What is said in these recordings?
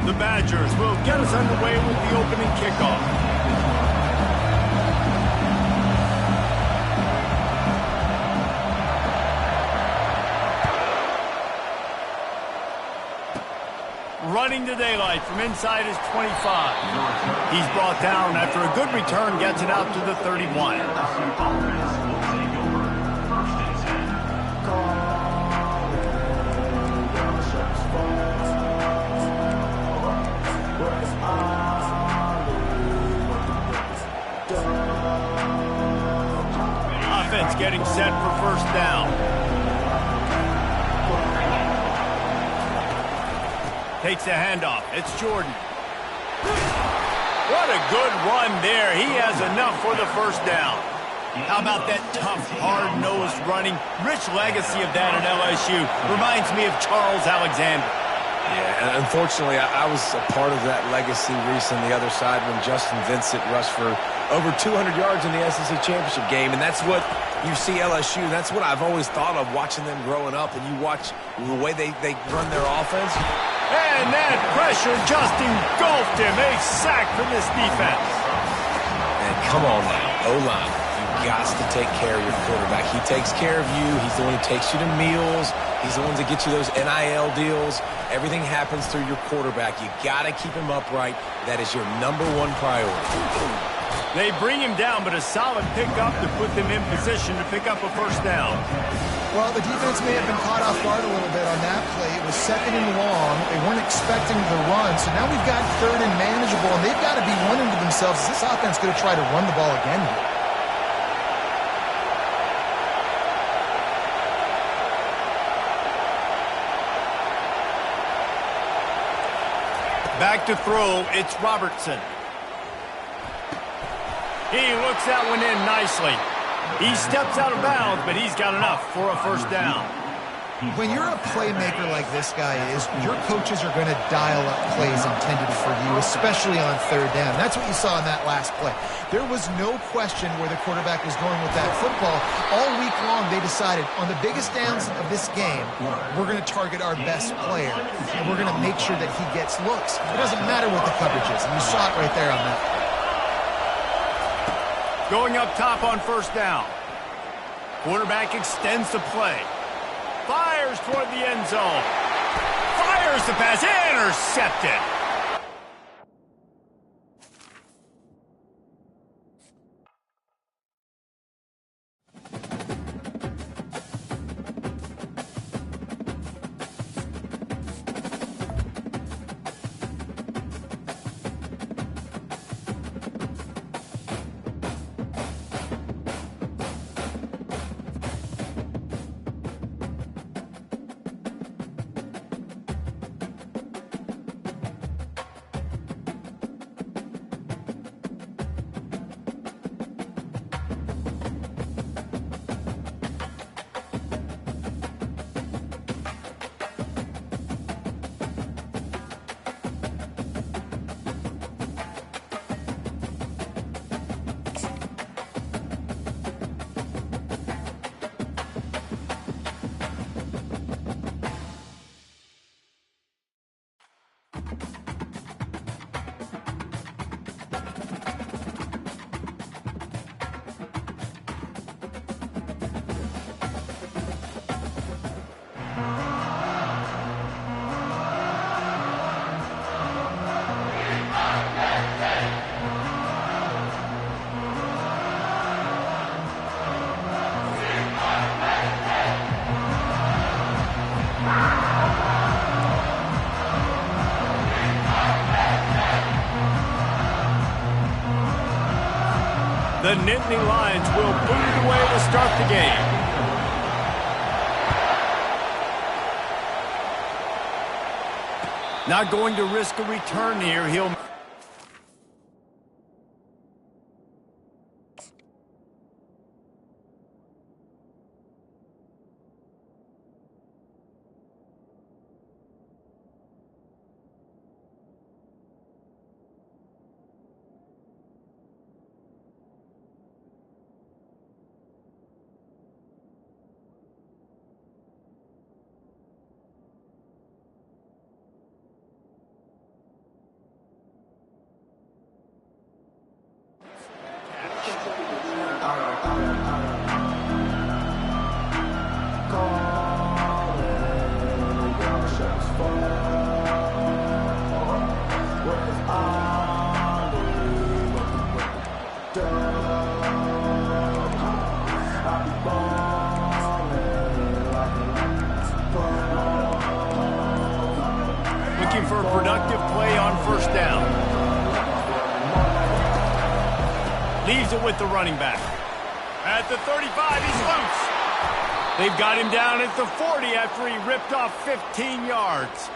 The Badgers will get us underway with the opening kickoff. Running to daylight from inside his 25. He's brought down after a good return gets it out to the 31. Offense getting set for first down. Takes the handoff. It's Jordan. What a good run there. He has enough for the first down. How about that tough, hard-nosed running? Rich legacy of that at LSU. Reminds me of Charles Alexander. Yeah, and unfortunately, I was a part of that legacy, Reese, on the other side when Justin Vincent rushed for over 200 yards in the SEC Championship game, and that's what you see LSU. That's what I've always thought of watching them growing up, and you watch the way they run their offense. And that pressure just engulfed him. A sack for this defense. And come on now, O-line. You've got to take care of your quarterback. He takes care of you. He's the one who takes you to meals. He's the one that gets you those NIL deals. Everything happens through your quarterback. You got to keep him upright. That is your #1 priority. They bring him down, but a solid pickup to put them in position to pick up a first down. Well, the defense may have been caught off guard a little bit on that play. It was 2nd and long. They weren't expecting the run. So now we've got 3rd and manageable, and they've got to be wondering to themselves, is this offense going to try to run the ball again here? Back to throw, it's Robertson. He looks that one in nicely. He steps out of bounds, but he's got enough for a first down. When you're a playmaker like this guy is, your coaches are going to dial up plays intended for you, especially on 3rd down. That's what you saw in that last play. There was no question where the quarterback was going with that football. All week long, they decided on the biggest downs of this game, we're going to target our best player, and we're going to make sure that he gets looks. It doesn't matter what the coverage is, and you saw it right there on that play. Going up top on first down. Quarterback extends the play. Fires toward the end zone. Fires the pass. Intercepted. The Nittany Lions will boot it away to start the game. Not going to risk a return here. He'll... looking for a productive play on first down. Leaves it with the running back. At the 35, he's loose. They've got him down at the 40 after he ripped off 15 yards.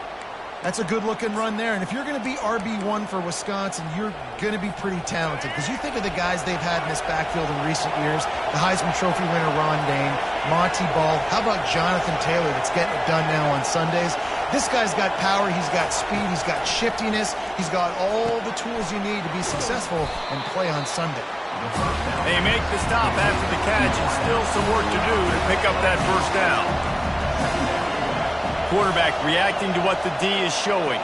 That's a good-looking run there. And if you're going to be RB1 for Wisconsin, you're going to be pretty talented. Because you think of the guys they've had in this backfield in recent years, the Heisman Trophy winner Ron Dayne, Monty Ball. How about Jonathan Taylor that's getting it done now on Sundays? This guy's got power, he's got speed, he's got shiftiness, he's got all the tools you need to be successful and play on Sunday. They make the stop after the catch and still some work to do to pick up that first down. Quarterback reacting to what the D is showing.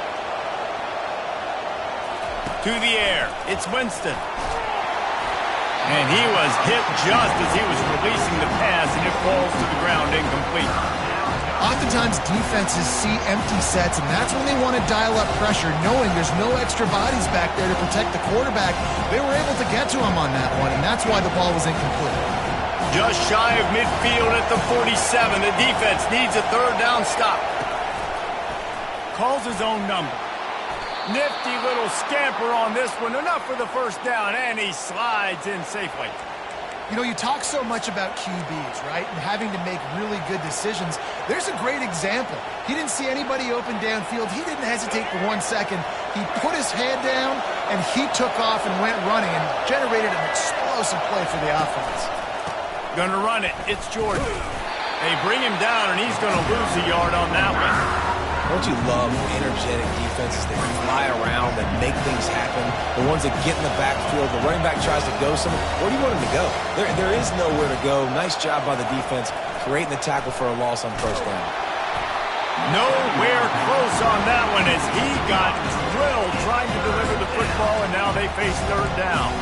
To the air, it's Winston. And he was hit just as he was releasing the pass, and it falls to the ground incomplete. Oftentimes defenses see empty sets, and that's when they want to dial up pressure, knowing there's no extra bodies back there to protect the quarterback. They were able to get to him on that one, and that's why the ball was incomplete. Just shy of midfield at the 47. The defense needs a third down stop. Calls his own number. Nifty little scamper on this one. Enough for the first down, and he slides in safely. You know, you talk so much about QBs, right, and having to make really good decisions. There's a great example. He didn't see anybody open downfield. He didn't hesitate for 1 second. He put his head down, and he took off and went running and generated an explosive play for the offense. Gonna run it. It's Jordan. They bring him down, and he's gonna lose a yard on that one. Don't you love energetic defenses that fly around and make things happen? The ones that get in the backfield, the running back tries to go somewhere. Where do you want him to go? There is nowhere to go. Nice job by the defense creating the tackle for a loss on first down. Nowhere close on that one as he got drilled trying to deliver the football, and now they face third down.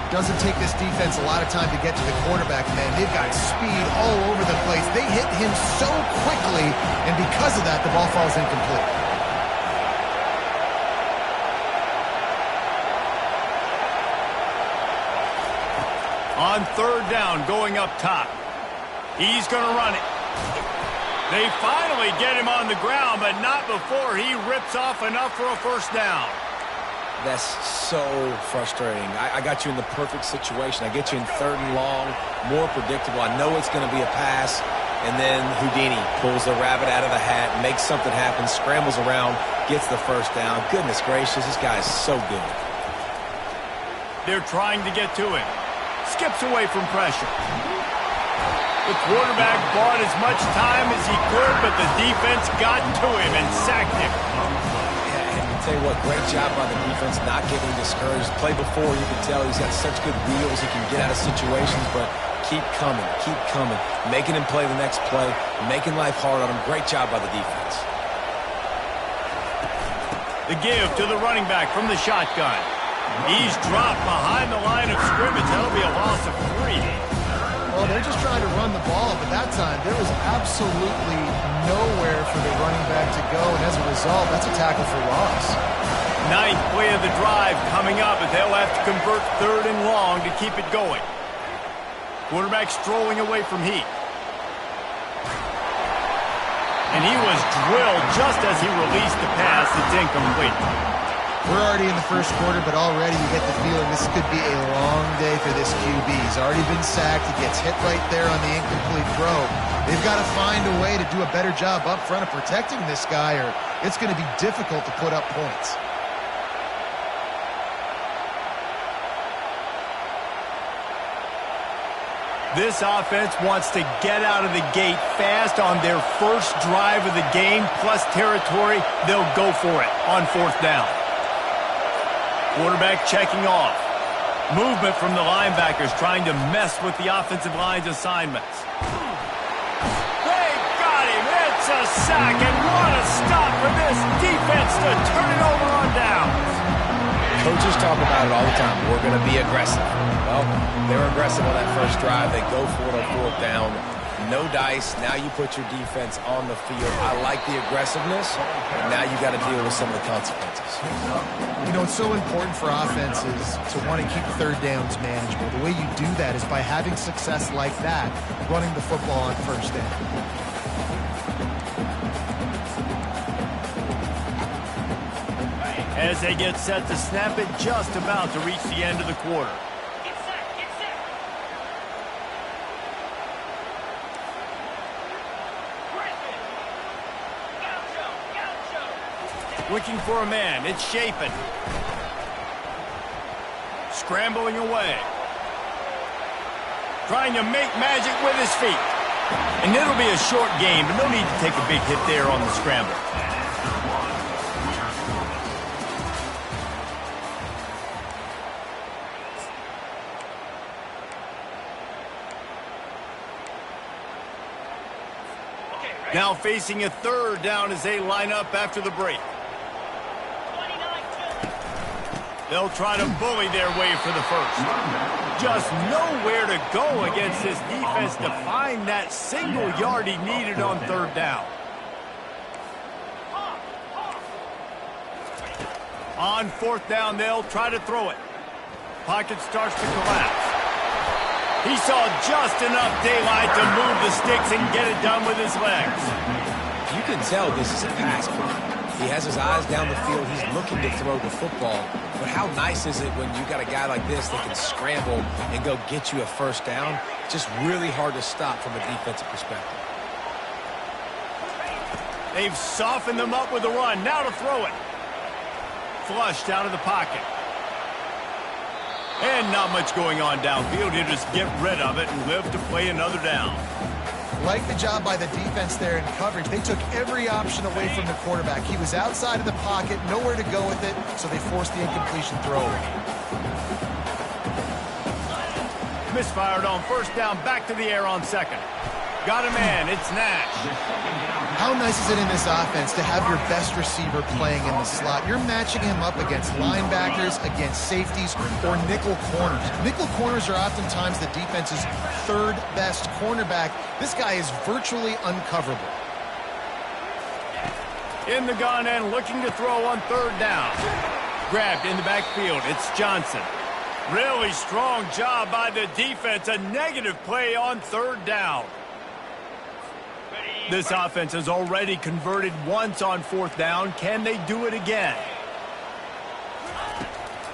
Doesn't take this defense a lot of time to get to the quarterback, man. They've got speed all over the place. They hit him so quickly, and because of that, the ball falls incomplete. On third down, going up top. He's going to run it. They finally get him on the ground, but not before he rips off enough for a first down. That's so frustrating. I got you in the perfect situation. I get you in third and long, more predictable. I know it's going to be a pass, and then Houdini pulls the rabbit out of the hat, makes something happen, scrambles around, gets the first down. Goodness gracious, this guy is so good. They're trying to get to him. Skips away from pressure. The quarterback bought as much time as he could, but the defense got to him and sacked him. Tell you what, great job by the defense, not getting discouraged. Play before, you can tell he's got such good wheels, he can get out of situations, but keep coming, making him play the next play, making life hard on him. Great job by the defense. The give to the running back from the shotgun. He's dropped behind the line of scrimmage. That'll be a loss of 3. Well, they're just trying to run the ball, but that time there was absolutely nowhere for the running back to go, and as a result, that's a tackle for loss. 9th play of the drive coming up, but they'll have to convert third and long to keep it going. Quarterback strolling away from Heat. And he was drilled just as he released the pass. It's incomplete. We're already in the first quarter, but already you get the feeling this could be a long day for this QB. He's already been sacked. He gets hit right there on the incomplete throw. They've got to find a way to do a better job up front of protecting this guy, or it's going to be difficult to put up points. This offense wants to get out of the gate fast on their first drive of the game, plus territory. They'll go for it on fourth down. Quarterback checking off. Movement from the linebackers trying to mess with the offensive line's assignments. They got him. It's a sack, and what a stop for this defense to turn it over on downs. Coaches talk about it all the time. We're going to be aggressive. Well, they're aggressive on that first drive. They go for it on fourth down. No dice. Now you put your defense on the field. I like the aggressiveness, but now you got to deal with some of the consequences. You know, it's so important for offenses to want to keep third downs manageable. The way you do that is by having success like that, running the football on first down. As they get set to snap it, just about to reach the end of the quarter. Get set, get set. Griffin. Gaucho. Looking for a man. It's Chapin. Scrambling away. Trying to make magic with his feet. And it'll be a short game, but no need to take a big hit there on the scramble. Now facing a third down as they line up after the break. 29-2. They'll try to bully their way for the first. Just nowhere to go against this defense to find that single yard he needed on third down. On fourth down, they'll try to throw it. Pocket starts to collapse. He saw just enough daylight to move the sticks and get it done with his legs. You can tell this is a pass play. He has his eyes down the field. He's looking to throw the football. But how nice is it when you got a guy like this that can scramble and go get you a first down? Just really hard to stop from a defensive perspective. They've softened them up with a run. Now to throw it. Flushed out of the pocket. And not much going on downfield. He'll just get rid of it and live to play another down. Like the job by the defense there in coverage. They took every option away from the quarterback. He was outside of the pocket, nowhere to go with it, so they forced the incompletion throw. Misfired on first down, back to the air on second. Got a man, it's Nash. How nice is it in this offense to have your best receiver playing in the slot? You're matching him up against linebackers, against safeties, or nickel corners. Nickel corners are oftentimes the defense's third best cornerback. This guy is virtually uncoverable. In the gun and looking to throw on third down. Grabbed in the backfield, it's Johnson. Really strong job by the defense. A negative play on third down. This offense has already converted once on fourth down. Can they do it again?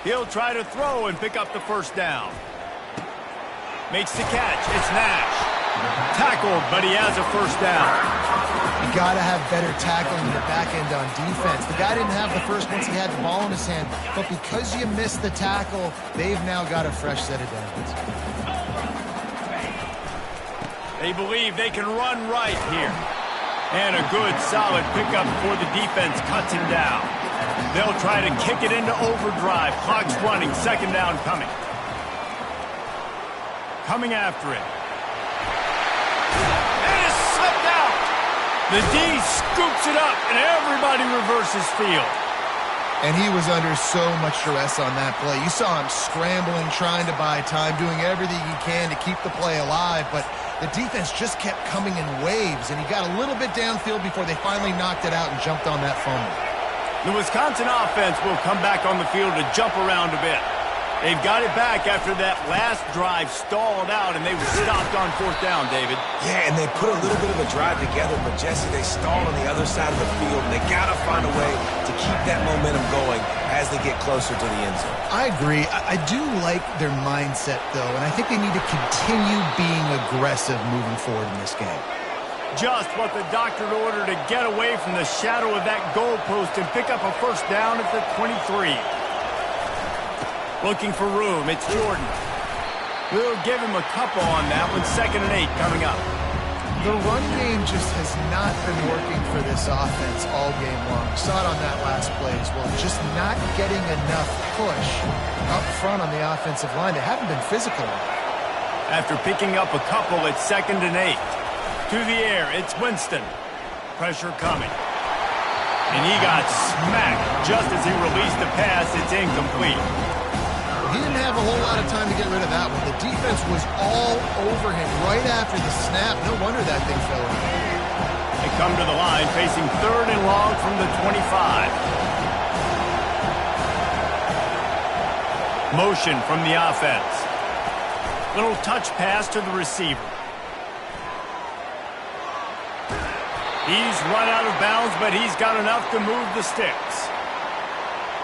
He'll try to throw and pick up the first down. Makes the catch. It's Nash. Tackled, but he has a first down. You got to have better tackling in the back end on defense. The guy didn't have the first once he had the ball in his hand, but because you missed the tackle, they've now got a fresh set of downs. They believe they can run right here. And a good, solid pickup before the defense cuts him down. They'll try to kick it into overdrive. Clock's running, second down coming. Coming after it. And it's slipped out. The D scoops it up, and everybody reverses field. And he was under so much stress on that play. You saw him scrambling, trying to buy time, doing everything he can to keep the play alive, but the defense just kept coming in waves, and he got a little bit downfield before they finally knocked it out and jumped on that fumble. The Wisconsin offense will come back on the field to jump around a bit. They've got it back after that last drive stalled out, and they were stopped on fourth down, David. Yeah, and they put a little bit of a drive together, but Jesse, they stalled on the other side of the field, and they got to find a way to keep that momentum going as they get closer to the end zone. I agree. I do like their mindset, though, and I think they need to continue being aggressive moving forward in this game. Just what the doctor ordered to get away from the shadow of that goalpost and pick up a first down at the 23. Looking for room, it's Jordan. We'll give him a couple on that one, 2nd and 8 coming up. The run game just has not been working for this offense all game long. We saw it on that last play as well. Just not getting enough push up front on the offensive line. They haven't been physical. After picking up a couple, it's 2nd and 8. To the air, it's Winston. Pressure coming. And he got smacked just as he released the pass. It's incomplete. He didn't have a whole lot of time to get rid of that one. The defense was all over him right after the snap. No wonder that thing fell in. They come to the line facing 3rd and long from the 25. Motion from the offense. Little touch pass to the receiver. He's run out of bounds, but he's got enough to move the sticks.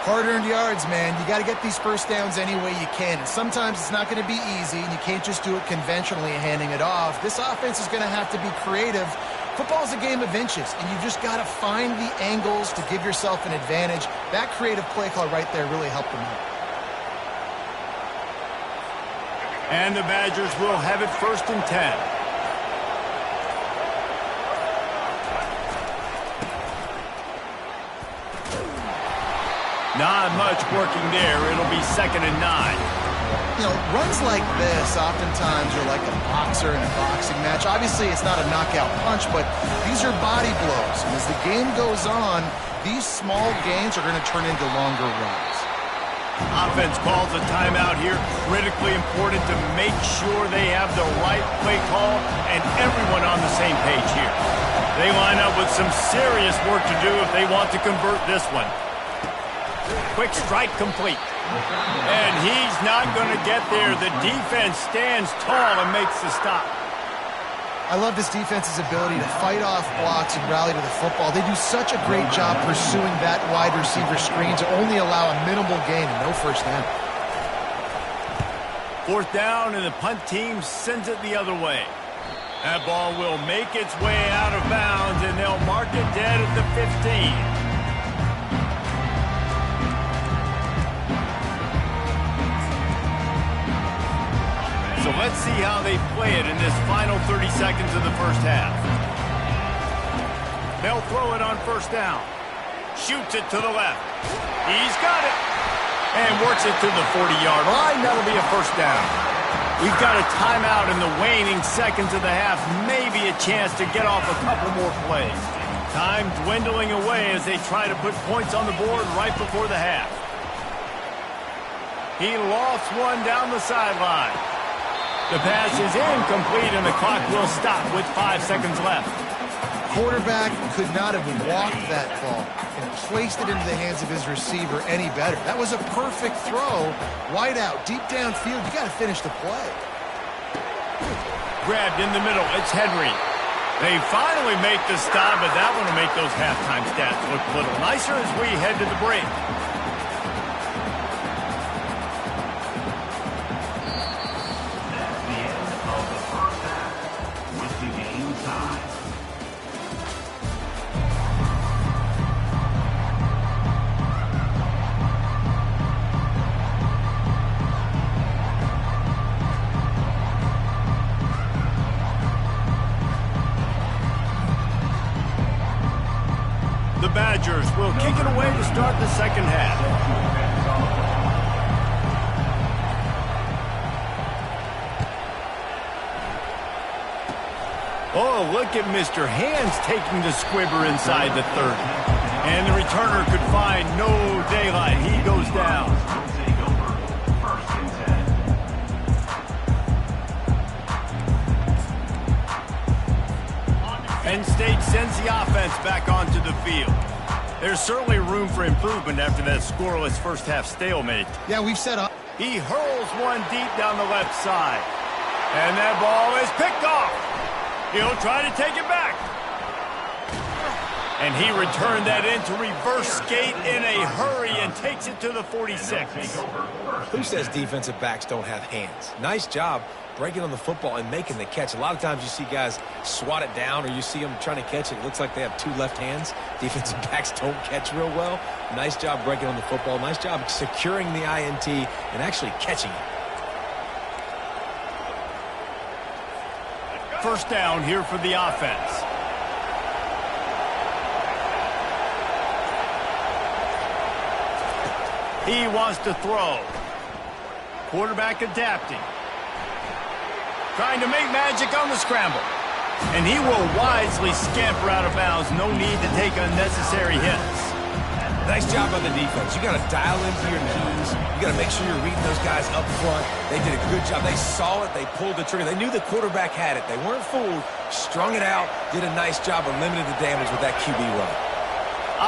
Hard-earned yards, man. You got to get these first downs any way you can. And sometimes it's not going to be easy, and you can't just do it conventionally and handing it off. This offense is going to have to be creative. Football is a game of inches, and you've just got to find the angles to give yourself an advantage. That creative play call right there really helped them out. And the Badgers will have it 1st and 10. Not much working there. It'll be 2nd and 9. You know, runs like this oftentimes are like a boxer in a boxing match. Obviously, it's not a knockout punch, but these are body blows. And as the game goes on, these small gains are going to turn into longer runs. Offense calls a timeout here. Critically important to make sure they have the right play call and everyone on the same page here. They line up with some serious work to do if they want to convert this one. Quick strike complete. And he's not going to get there. The defense stands tall and makes the stop. I love this defense's ability to fight off blocks and rally to the football. They do such a great job pursuing that wide receiver screen to only allow a minimal gain and no first down. 4th down, and the punt team sends it the other way. That ball will make its way out of bounds, and they'll mark it dead at the 15. So let's see how they play it in this final 30 seconds of the first half. They'll throw it on 1st down. Shoots it to the left. He's got it. And works it to the 40-yard line. That'll be a 1st down. We've got a timeout in the waning seconds of the half. Maybe a chance to get off a couple more plays. Time dwindling away as they try to put points on the board right before the half. He lost one down the sideline. The pass is incomplete, and the clock will stop with 5 seconds left. Quarterback could not have walked that ball and placed it into the hands of his receiver any better. That was a perfect throw. Wide out, deep downfield. You got to finish the play. Grabbed in the middle. It's Henry. They finally make the stop, but that one will make those halftime stats look a little nicer as we head to the break. The Badgers will kick it away to start the second half. Oh, look at Mr. Hands taking the squibber inside the 30. And the returner could find no daylight. He goes down. Penn State sends the offense back onto the field. There's certainly room for improvement after that scoreless first half stalemate. Yeah, we've set up. He hurls one deep down the left side. And that ball is picked off. He'll try to take it back. And he returned that into reverse skate in a hurry and takes it to the 46. Who says defensive backs don't have hands? Nice job breaking on the football and making the catch. A lot of times you see guys swat it down or you see them trying to catch it. It looks like they have 2 left hands. Defensive backs don't catch real well. Nice job breaking on the football. Nice job securing the INT and actually catching it. First down here for the offense. He wants to throw. Quarterback adapting. Trying to make magic on the scramble. And he will wisely scamper out of bounds. No need to take unnecessary hits. Nice job on the defense. You got to dial into your keys. You got to make sure you're reading those guys up front. They did a good job. They saw it. They pulled the trigger. They knew the quarterback had it. They weren't fooled. Strung it out. Did a nice job of limiting the damage with that QB run.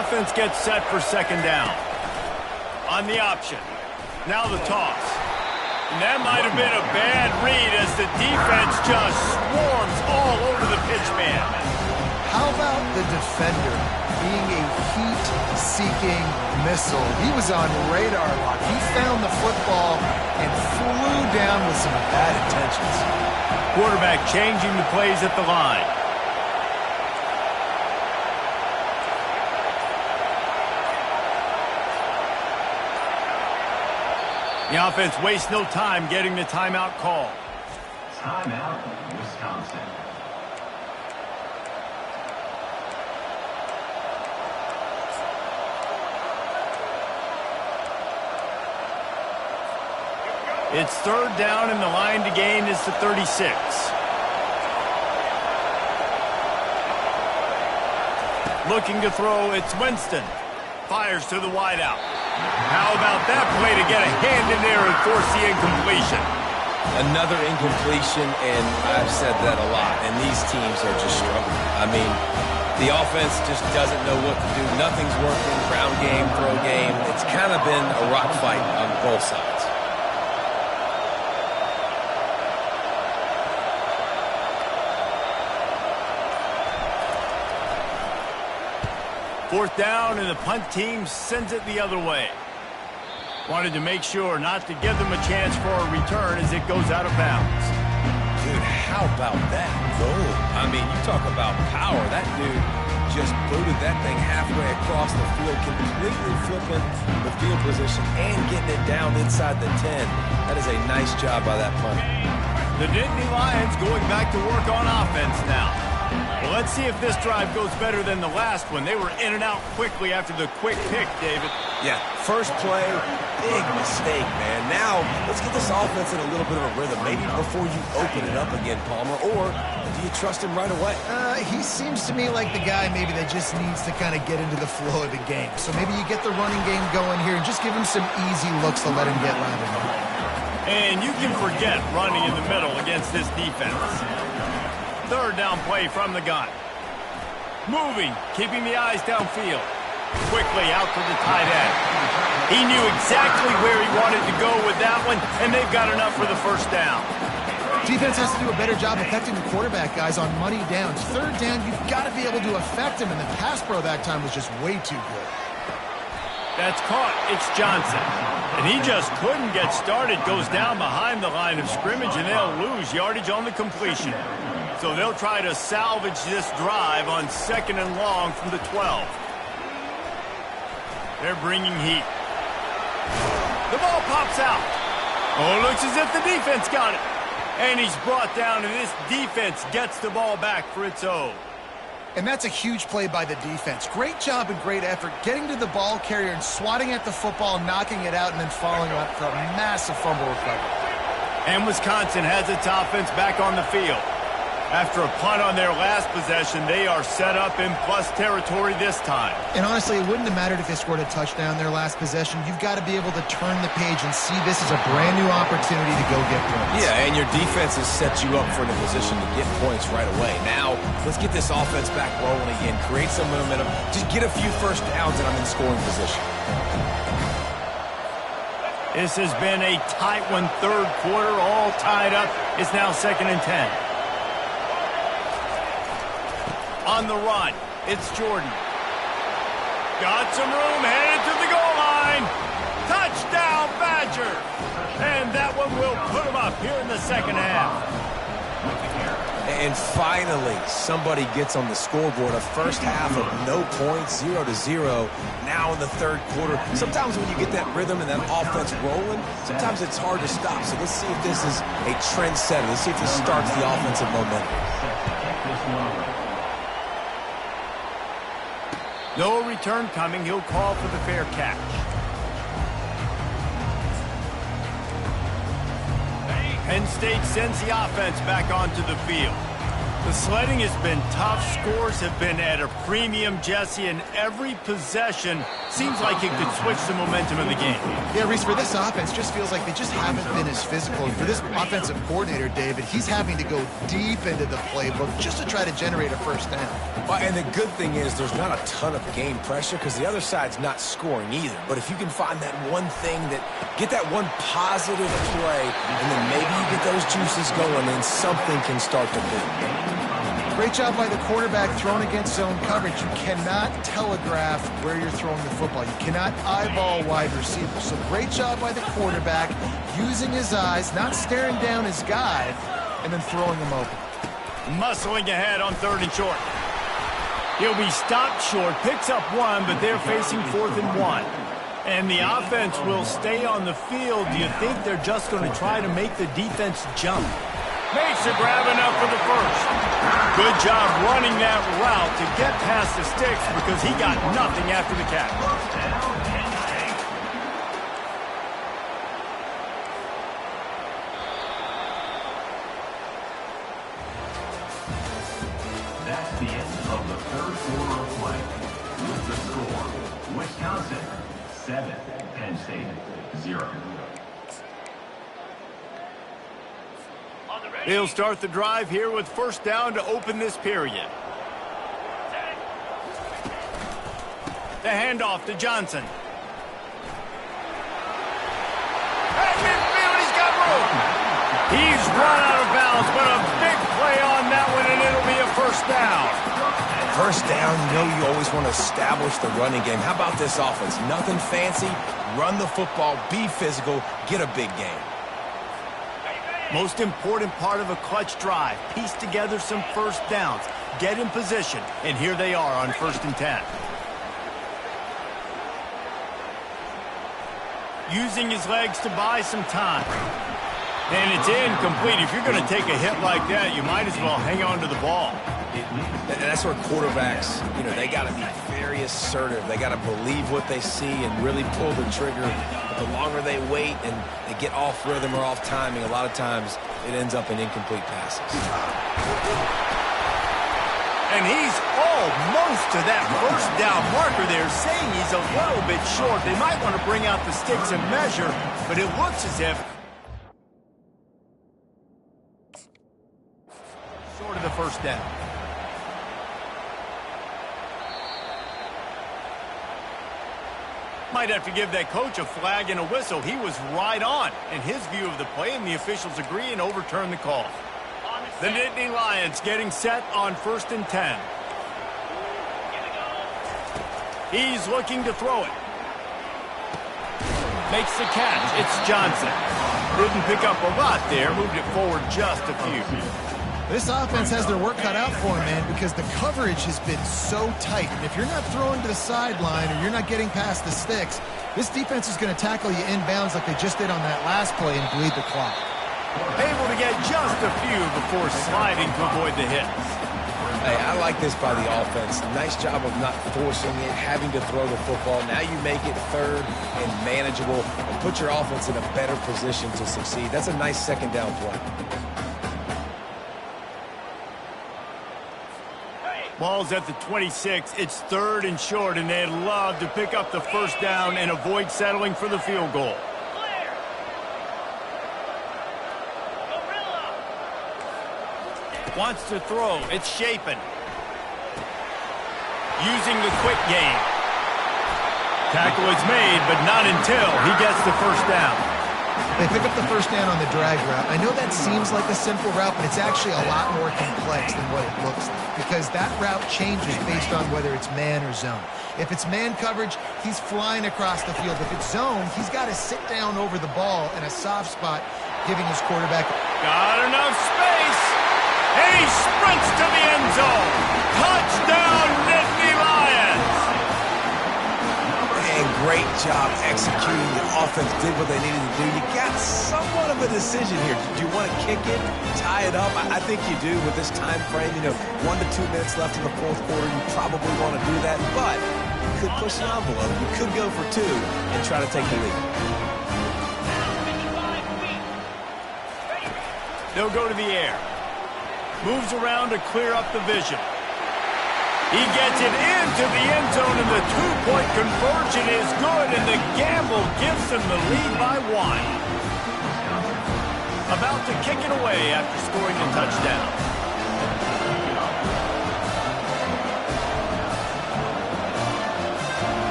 Offense gets set for second down. On the option. Now the toss. And that might have been a bad read as the defense just swarms all over the pitch man. How about the defender being a heat-seeking missile. He was on radar lock. He found the football and flew down with some bad intentions. Quarterback changing the plays at the line. The offense wastes no time getting the timeout call. Timeout, Wisconsin. It's third down, and the line to gain is to 36. Looking to throw, it's Winston. Fires to the wideout. How about that play to get a hand in there and force the incompletion? Another incompletion, and I've said that a lot, and these teams are just struggling. I mean, the offense just doesn't know what to do. Nothing's working. Ground game, throw game. It's kind of been a rock fight on both sides. Fourth down, and the punt team sends it the other way. Wanted to make sure not to give them a chance for a return as it goes out of bounds. Dude, how about that goal? I mean, you talk about power. That dude just booted that thing halfway across the field, completely flipping the field position and getting it down inside the 10. That is a nice job by that punter. The Nittany Lions going back to work on offense now. Well, let's see if this drive goes better than the last one. They were in and out quickly after the quick pick, David. Yeah, first play, big mistake, man. Now, let's get this offense in a little bit of a rhythm. Maybe before you open it up again, Palmer, or do you trust him right away? He seems to me like the guy maybe that just needs to kind of get into the flow of the game. So maybe you get the running game going here and just give him some easy looks to let him get rounded up. And you can forget running in the middle against this defense. Third down play from the gun. Moving, keeping the eyes downfield. Quickly out to the tight end. He knew exactly where he wanted to go with that one, and they've got enough for the first down. Defense has to do a better job affecting the quarterback, guys, on money downs. Third down, you've got to be able to affect him, and the pass pro that time was just way too good. That's caught. It's Johnson. And he just couldn't get started. Goes down behind the line of scrimmage, and they'll lose yardage on the completion. So they'll try to salvage this drive on 2nd and long from the 12. They're bringing heat. The ball pops out. Oh, looks as if the defense got it. And he's brought down, and this defense gets the ball back for its own. And that's a huge play by the defense. Great job and great effort getting to the ball carrier and swatting at the football, knocking it out, and then following up for a massive fumble recovery. And Wisconsin has its offense back on the field. After a punt on their last possession, they are set up in plus territory this time. And honestly, it wouldn't have mattered if they scored a touchdown their last possession. You've got to be able to turn the page and see this as a brand new opportunity to go get points. Yeah, and your defense has set you up for the position to get points right away. Now, let's get this offense back rolling again, create some momentum, just get a few first downs, and I'm in scoring position. This has been a tight one, third quarter, all tied up. It's now 2nd and 10. On the run, it's Jordan. Got some room, headed to the goal line. Touchdown, Badger. And that one will put him up here in the second half. And finally, somebody gets on the scoreboard. A first half of no points, 0-0. Now in the third quarter. Sometimes when you get that rhythm and that offense rolling, sometimes it's hard to stop. So let's see if this is a trendsetter. Let's see if this starts the offensive momentum. No return coming. He'll call for the fair catch. Penn State sends the offense back onto the field. The sledding has been tough. Scores have been at a premium, Jesse, and every possession seems like it could switch the momentum of the game. Yeah, Reese, for this offense, just feels like they just haven't been as physical. And for this offensive coordinator, David, he's having to go deep into the playbook just to try to generate a first down. Well, and the good thing is there's not a ton of game pressure because the other side's not scoring either. But if you can find that one thing get that one positive play, and then maybe you get those juices going, then something can start to build. Great job by the quarterback thrown against zone coverage. You cannot telegraph where you're throwing the football. You cannot eyeball wide receivers. So great job by the quarterback using his eyes, not staring down his guy, and then throwing him open. Muscling ahead on 3rd and short. He'll be stopped short, picks up 1, but they're facing 4th and 1. And the offense will stay on the field. Do you think they're just going to try to make the defense jump? Makes the grab enough for the first. Good job running that route to get past the sticks because he got nothing after the catch. That's the end of the 3rd quarter of play. With the score, Wisconsin 7, Penn State 0. They'll start the drive here with 1st down to open this period. The handoff to Johnson. At midfield, he's got room. He's run out of bounds, but a big play on that one, and it'll be a 1st down. 1st down, you know you always want to establish the running game. How about this offense? Nothing fancy. Run the football, be physical, get a big game. Most important part of a clutch drive. Piece together some 1st downs. Get in position. And here they are on 1st and 10. Using his legs to buy some time. And it's incomplete. If you're going to take a hit like that, you might as well hang on to the ball. And that's where quarterbacks, they got to be very assertive. They got to believe what they see and really pull the trigger. But the longer they wait and they get off rhythm or off timing, a lot of times it ends up in incomplete passes. And he's almost to that 1st down marker there, saying he's a little bit short. They might want to bring out the sticks and measure, but it looks as if short of the 1st down. Might have to give that coach a flag and a whistle. He was right on in his view of the play, and the officials agree and overturn the call. The Nittany Lions getting set on 1st and 10. He's looking to throw it. Makes the catch. It's Johnson. Didn't pick up a lot there. Moved it forward just a few. This offense has their work cut out for them, man, because the coverage has been so tight. And if you're not throwing to the sideline or you're not getting past the sticks, this defense is going to tackle you inbounds like they just did on that last play and bleed the clock. Able to get just a few before sliding to avoid the hits. Hey, I like this by the offense. Nice job of not forcing it, having to throw the football. Now you make it 3rd and manageable and put your offense in a better position to succeed. That's a nice 2nd down play. Ball's at the 26. It's 3rd and short, and they'd love to pick up the 1st down and avoid settling for the field goal. Wants to throw. It's Shapen. Using the quick game. Tackle is made, but not until he gets the 1st down. They pick up the 1st down on the drag route. I know that seems like a simple route, but it's actually a lot more complex than what it looks like because that route changes based on whether it's man or zone. If it's man coverage, he's flying across the field. If it's zone, he's got to sit down over the ball in a soft spot, giving his quarterback... Got enough space, and he sprints to the end zone. Touchdown, Nittany Lions! And great job executing. The offense did what they needed to do. You got somewhat of a decision here. Do you want to kick it, tie it up? I think you do with this time frame. 1 to 2 minutes left in the 4th quarter. You probably want to do that, but you could push the envelope. You could go for 2 and try to take the lead. They'll go to the air. Moves around to clear up the vision. He gets it into the end zone, and the 2-point conversion is good, and the gamble gives them the lead by 1. About to kick it away after scoring a touchdown.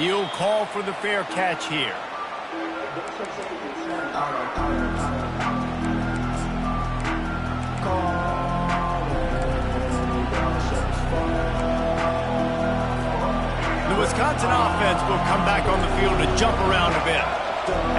He'll call for the fair catch here. The Wisconsin offense will come back on the field to jump around a bit.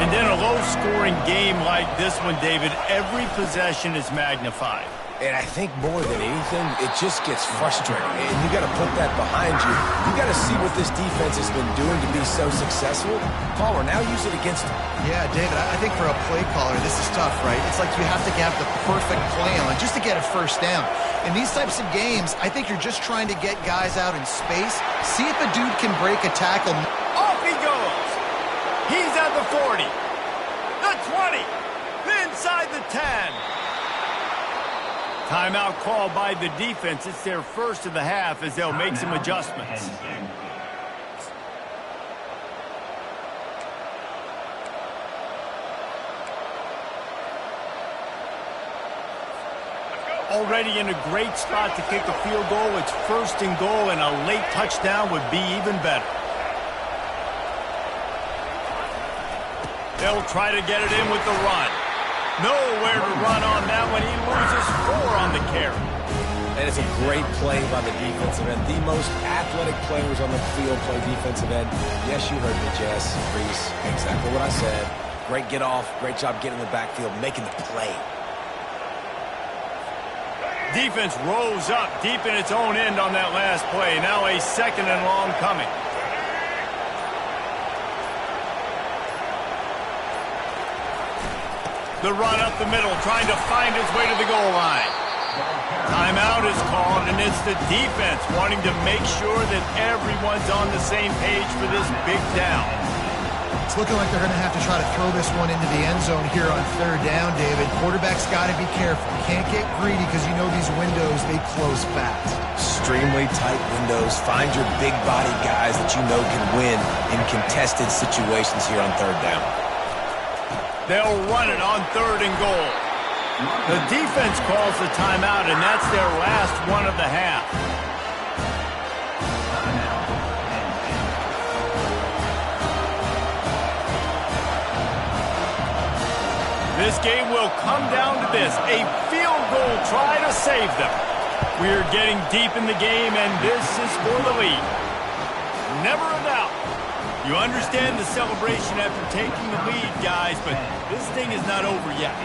And then a low-scoring game like this one, David, every possession is magnified. And I think more than anything, it just gets frustrating. And you got to put that behind you. You got to see what this defense has been doing to be so successful. Caller, now use it against them. Yeah, David, I think for a play caller, this is tough, right? It's like you have to have the perfect play on just to get a first down. In these types of games, I think you're just trying to get guys out in space, see if a dude can break a tackle. Off he goes. He's at the 40, the 20, inside the 10. Timeout called by the defense. It's their first of the half as they'll make some adjustments. Already in a great spot to kick a field goal. It's first and goal, and a late touchdown would be even better. They'll try to get it in with the run. Nowhere to run on that one. He loses 4 on the carry. And it's a great play by the defensive end. The most athletic players on the field play defensive end. Yes, you heard me, Jess, Reese. Exactly what I said. Great get off. Great job getting in the backfield, making the play. Defense rose up deep in its own end on that last play. Now a second and long coming. The run up the middle, trying to find its way to the goal line. Timeout is called, and it's the defense wanting to make sure that everyone's on the same page for this big down. It's looking like they're going to have to try to throw this one into the end zone here on third down, David. Quarterback's got to be careful. Can't get greedy because you know these windows, they close fast. Extremely tight windows. Find your big body guys that you know can win in contested situations here on third down. They'll run it on third and goal. The defense calls the timeout, and that's their last one of the half. This game will come down to this, a field goal try to save them. We're getting deep in the game, and this is for the lead. Never a doubt. You understand the celebration after taking the lead, guys, but this thing is not over yet.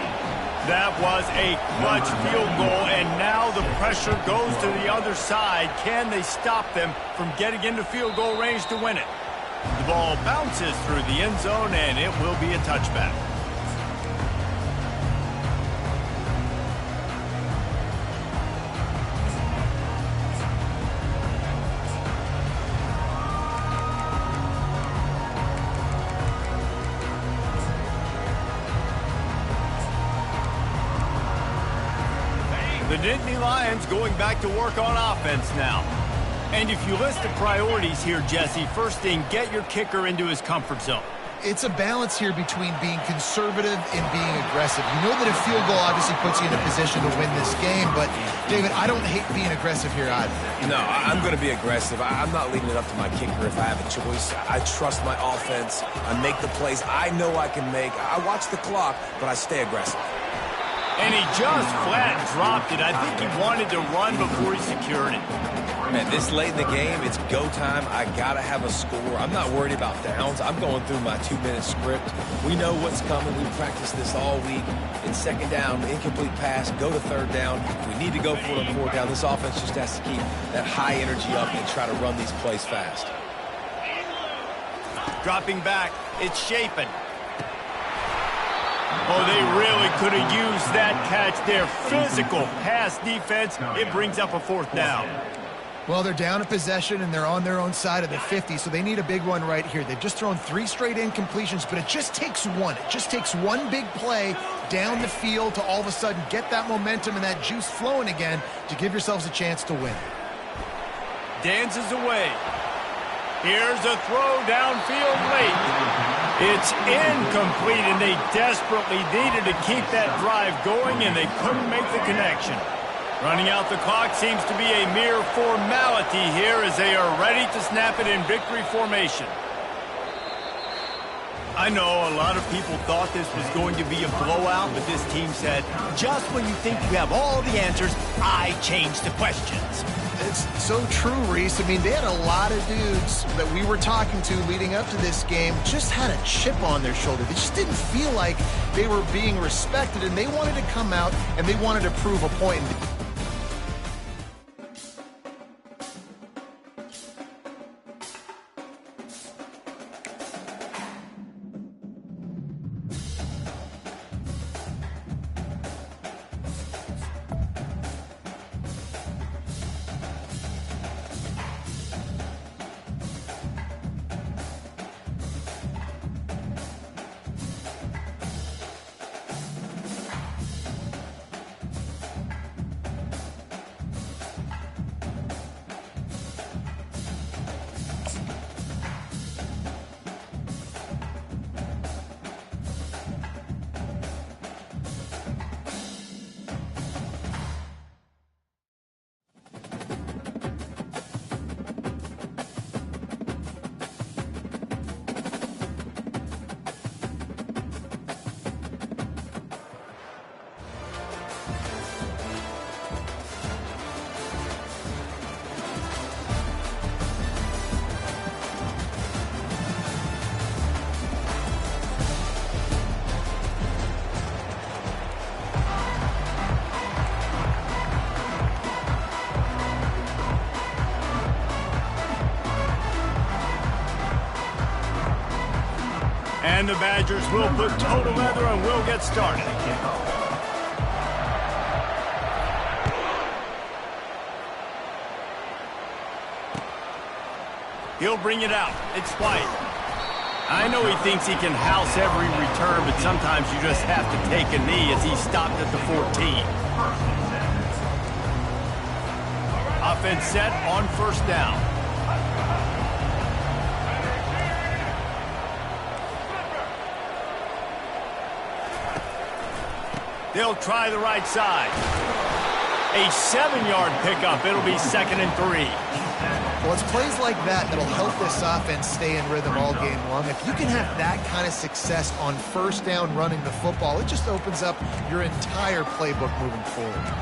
That was a clutch field goal, and now the pressure goes to the other side. Can they stop them from getting into field goal range to win it? The ball bounces through the end zone, and it will be a touchback. The Nittany Lions going back to work on offense now. And if you list the priorities here, Jesse, first thing, get your kicker into his comfort zone. It's a balance here between being conservative and being aggressive. You know that a field goal obviously puts you in a position to win this game, but, David, I don't hate being aggressive here either. No, I'm going to be aggressive. I'm not leaving it up to my kicker if I have a choice. I trust my offense. I make the plays I know I can make. I watch the clock, but I stay aggressive. And he just flat dropped it. I think he wanted to run before he secured it. Man, this late in the game, it's go time. I got to have a score. I'm not worried about downs. I'm going through my 2-minute script. We know what's coming. We practiced this all week. It's second down, incomplete pass, go to third down. If we need to go for it on fourth down, this offense just has to keep that high energy up and try to run these plays fast. Dropping back, it's Shapen. Oh, they really could have used that catch there. Physical pass defense. It brings up a fourth down. Well, they're down a possession, and they're on their own side of the 50, so they need a big one right here. They've just thrown 3 straight incompletions, but it just takes one. It just takes one big play down the field to all of a sudden get that momentum and that juice flowing again to give yourselves a chance to win. Dances away. Here's a throw downfield late. It's incomplete, and they desperately needed to keep that drive going, and they couldn't make the connection. Running out the clock seems to be a mere formality here as they are ready to snap it in victory formation. I know a lot of people thought this was going to be a blowout, but this team said, just when you think you have all the answers, I change the questions. It's so true, Reese. I mean, they had a lot of dudes that we were talking to leading up to this game just had a chip on their shoulder. They just didn't feel like they were being respected, and they wanted to come out and they wanted to prove a point. And the Badgers will put total leather and will get started. He'll bring it out. It's White. I know he thinks he can house every return, but sometimes you just have to take a knee as he stopped at the 14. Offense set on first down. They'll try the right side. A 7-yard pickup. It'll be 2nd and 3. Well, it's plays like that that'll help this offense stay in rhythm all game long. If you can have that kind of success on first down running the football, it just opens up your entire playbook moving forward.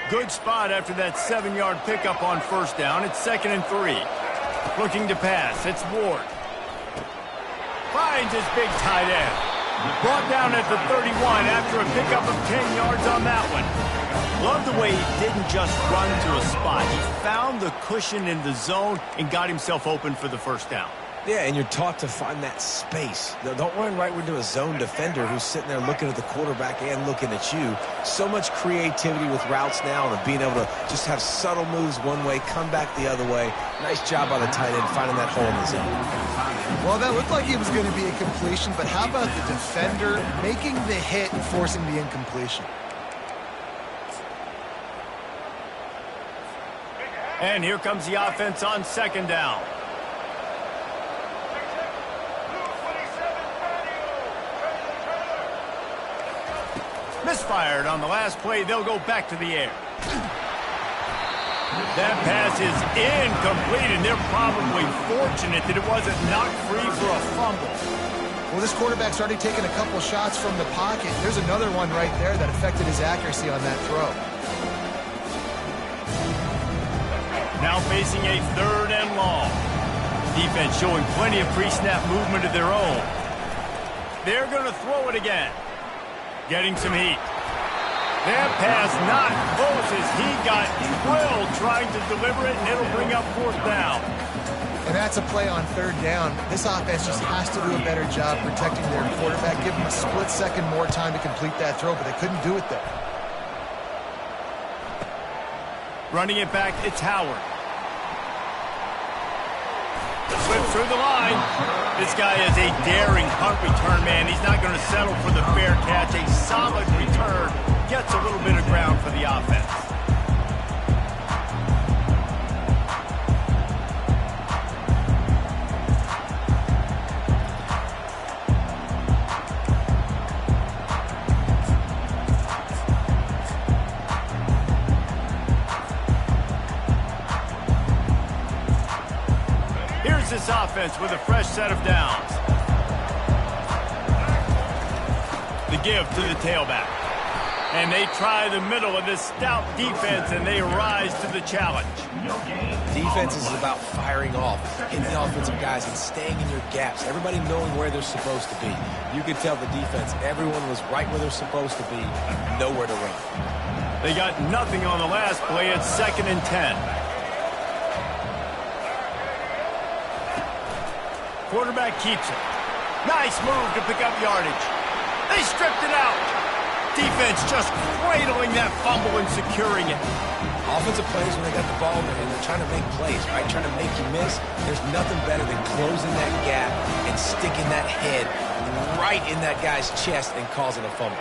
Good spot after that 7-yard pickup on first down. It's 2nd and 3. Looking to pass. It's Ward. Finds his big tight end. Brought down at the 31 after a pickup of 10 yards on that one. Love the way he didn't just run to a spot. He found the cushion in the zone and got himself open for the first down. Yeah, and you're taught to find that space. Don't run right into a zone defender who's sitting there looking at the quarterback and looking at you. So much creativity with routes now and being able to just have subtle moves one way, come back the other way. Nice job by the tight end finding that hole in the zone. Well, that looked like it was going to be a completion, but how about the defender making the hit and forcing the incompletion? And here comes the offense on 2nd down. Misfired on the last play. They'll go back to the air. That pass is incomplete, and they're probably fortunate that it wasn't knocked free for a fumble. Well, this quarterback's already taken a couple shots from the pocket. There's another one right there that affected his accuracy on that throw. Now facing a 3rd and long. Defense showing plenty of pre-snap movement of their own. They're going to throw it again. Getting some heat. That pass not close as he got drilled trying to deliver it, and it'll bring up 4th down. And that's a play on 3rd down. This offense just has to do a better job protecting their quarterback. Give them a split second more time to complete that throw, but they couldn't do it there. Running it back, it's Howard. Slips through the line. This guy is a daring punt return man. He's not going to settle for the fair catch. A solid return. Gets a little bit of ground for the offense. defense with a fresh set of downs. The give to the tailback. And they try the middle of this stout defense, and they rise to the challenge. Defense is about firing off, hitting the offensive guys, and staying in your gaps. Everybody knowing where they're supposed to be. You could tell the defense, everyone was right where they're supposed to be, nowhere to run. They got nothing on the last play. It's 2nd and 10. Quarterback keeps it. Nice move to pick up yardage. They stripped it out. Defense just cradling that fumble and securing it. Offensive players, when they got the ball and they're trying to make plays, right? Trying to make you miss. There's nothing better than closing that gap and sticking that head right in that guy's chest and causing a fumble.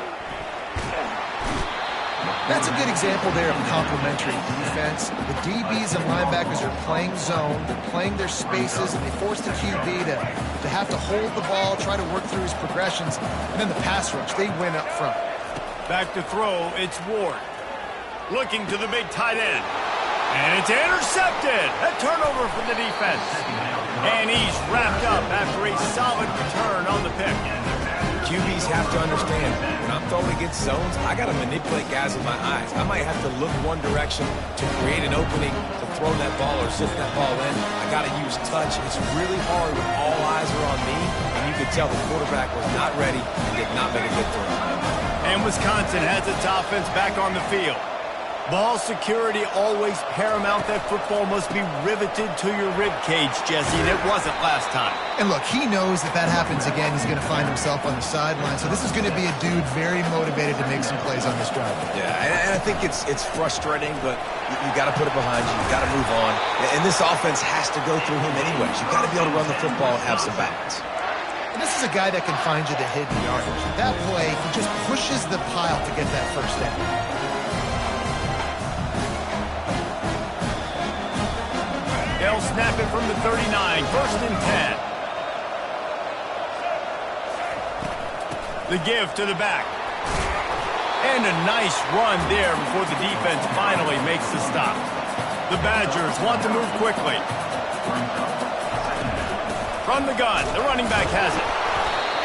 That's a good example there of complementary defense. The DBs and linebackers are playing zone, they're playing their spaces, and they force the QB to have to hold the ball, try to work through his progressions, and then the pass rush, they win up front. Back to throw, it's Ward. Looking to the big tight end. And it's intercepted. A turnover for the defense. And he's wrapped up after a solid return on the pick. QBs have to understand, when I'm throwing against zones, I got to manipulate guys with my eyes. I might have to look one direction to create an opening to throw that ball or zip that ball in. I got to use touch. It's really hard when all eyes are on me, and you could tell the quarterback was not ready and did not make a good throw. And Wisconsin has its offense back on the field. Ball security always paramount. That football must be riveted to your rib cage, Jesse, and it wasn't last time. And look, he knows that happens again, he's going to find himself on the sideline. So this is going to be a dude very motivated to make some plays on this drive. Yeah, and I think it's frustrating, but you got to put it behind you. You got to move on. And this offense has to go through him anyways. You got to be able to run the football and have some balance. And this is a guy that can find you the hidden yardage. That play, he just pushes the pile to get that first down. They'll snap it from the 39, 1st and 10. The give to the back. And a nice run there before the defense finally makes the stop. The Badgers want to move quickly. From the gun, the running back has it.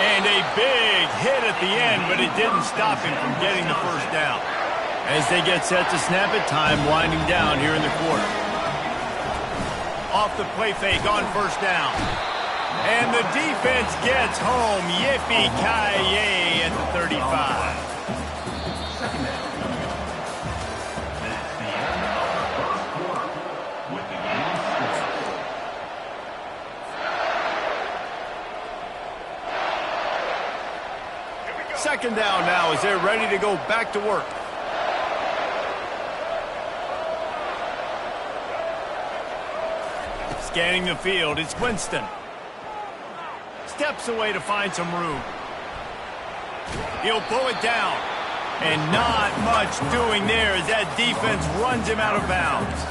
And a big hit at the end, but it didn't stop him from getting the first down. As they get set to snap it, time winding down here in the quarter. Off the play fake on 1st down. And the defense gets home. Yippee-ki-yay at the 35. Second down. That's the end of the first quarter with the game scored. 2nd down now as they're ready to go back to work. Scanning the field, it's Winston. Steps away to find some room. He'll pull it down. And not much doing there as that defense runs him out of bounds.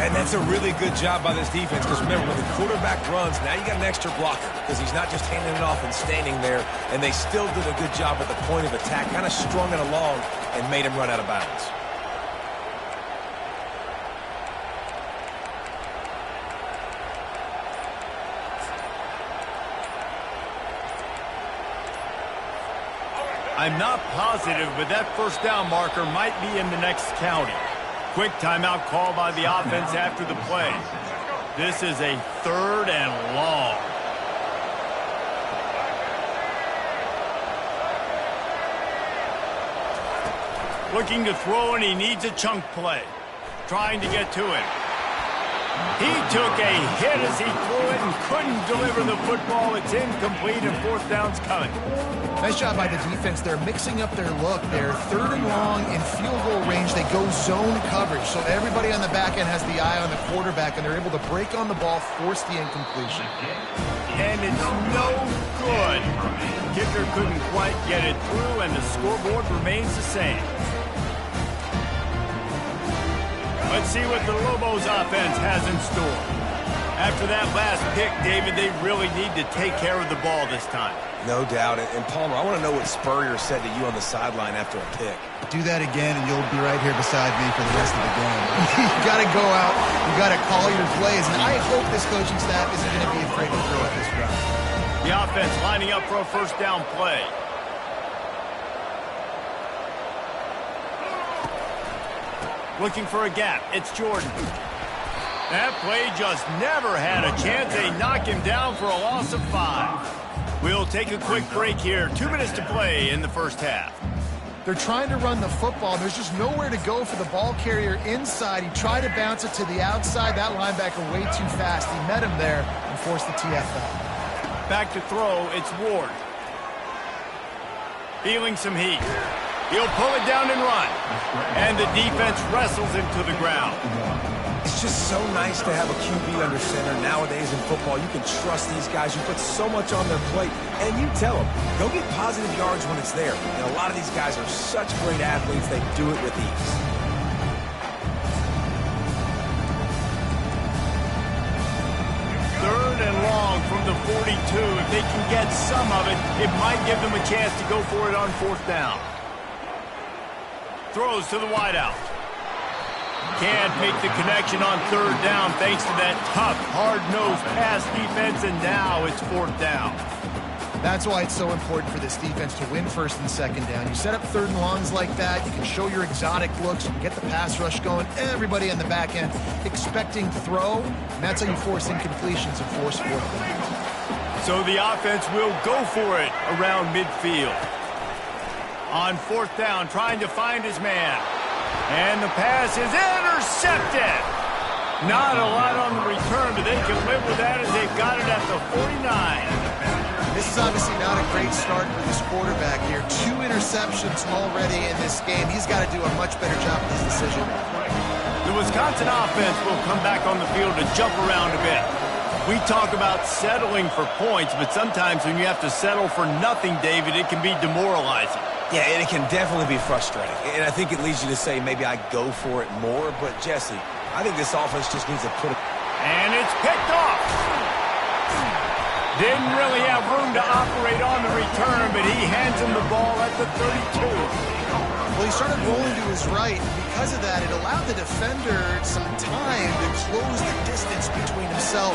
And that's a really good job by this defense, because remember, when the quarterback runs, now you got an extra blocker, because he's not just handing it off and standing there, and they still did a good job at the point of attack, kind of strung it along and made him run out of bounds. I'm not positive, but that 1st down marker might be in the next county. Quick timeout call by the offense after the play. This is a 3rd and long. Looking to throw, and he needs a chunk play. Trying to get to it. He took a hit as he threw it and couldn't deliver the football. It's incomplete, and 4th down's coming. Nice job by the defense. They're mixing up their look. They're 3rd and long in field goal range. They go zone coverage. So everybody on the back end has the eye on the quarterback, and they're able to break on the ball, force the incompletion. And it's no good. Kicker couldn't quite get it through, and the scoreboard remains the same. Let's see what the Lobos offense has in store. After that last pick, David, they really need to take care of the ball this time. No doubt. And Palmer, I want to know what Spurrier said to you on the sideline after a pick. Do that again, and you'll be right here beside me for the rest of the game. You got to go out. You got to call your plays, and I hope this coaching staff isn't going to be afraid to throw at this route. The offense lining up for a first down play. Looking for a gap. It's Jordan. That play just never had a chance. They knock him down for a loss of 5. We'll take a quick break here. 2 minutes to play in the first half. They're trying to run the football. There's just nowhere to go for the ball carrier inside. He tried to bounce it to the outside. That linebacker way too fast. He met him there and forced the TFL. Back to throw. It's Ward. Feeling some heat. He'll pull it down and run. And the defense wrestles him to the ground. It's just so nice to have a QB under center. Nowadays in football, you can trust these guys. You put so much on their plate, and you tell them, go get positive yards when it's there. And a lot of these guys are such great athletes, they do it with ease. Third and long from the 42. If they can get some of it, it might give them a chance to go for it on fourth down. Throws to the wideout. Can't make the connection on third down thanks to that tough, hard-nosed pass defense, and now it's fourth down. That's why it's so important for this defense to win first and second down. You set up third and longs like that, you can show your exotic looks, you can get the pass rush going, everybody in the back end expecting throw, and that's how you force incompletions and force fourth down. So the offense will go for it around midfield. On fourth down, trying to find his man. And the pass is intercepted. Not a lot on the return, but they can live with that as they've got it at the 49. This is obviously not a great start for this quarterback here. 2 interceptions already in this game. He's got to do a much better job with his decision. The Wisconsin offense will come back on the field to jump around a bit. We talk about settling for points, but sometimes when you have to settle for nothing, David, it can be demoralizing. Yeah, and it can definitely be frustrating. And I think it leads you to say maybe I go for it more. But, Jesse, I think this offense just needs to put it... And it's picked off. Didn't really have room to operate on the return, but he hands him the ball at the 32. Well, he started rolling to his right. Because of that, it allowed the defender some time to close the distance between himself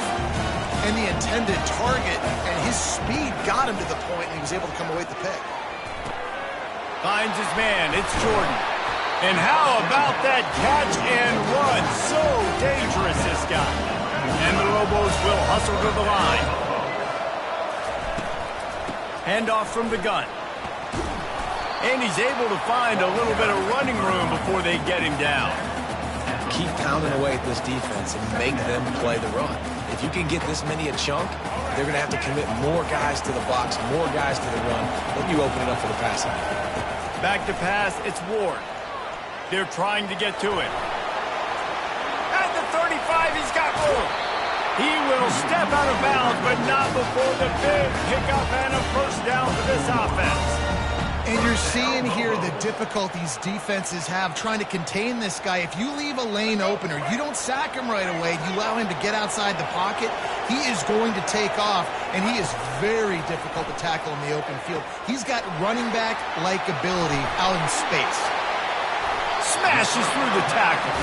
and the intended target. And his speed got him to the point, and he was able to come away with the pick. Finds his man. It's Jordan. And how about that catch and run? So dangerous, this guy. And the Lobos will hustle to the line. Handoff from the gun. And he's able to find a little bit of running room before they get him down. Keep pounding away at this defense and make them play the run. If you can get this many a chunk, they're going to have to commit more guys to the box, more guys to the run. Then you open it up for the passing. Back to pass, it's Ward. They're trying to get to it. At the 35, he's got room. He will step out of bounds, but not before the big pickup and a first down for this offense. And you're seeing here the difficulties defenses have trying to contain this guy. If you leave a lane open or you don't sack him right away, you allow him to get outside the pocket, he is going to take off, and he is very difficult to tackle in the open field. He's got running back-like ability out in space. Smashes through the tackle.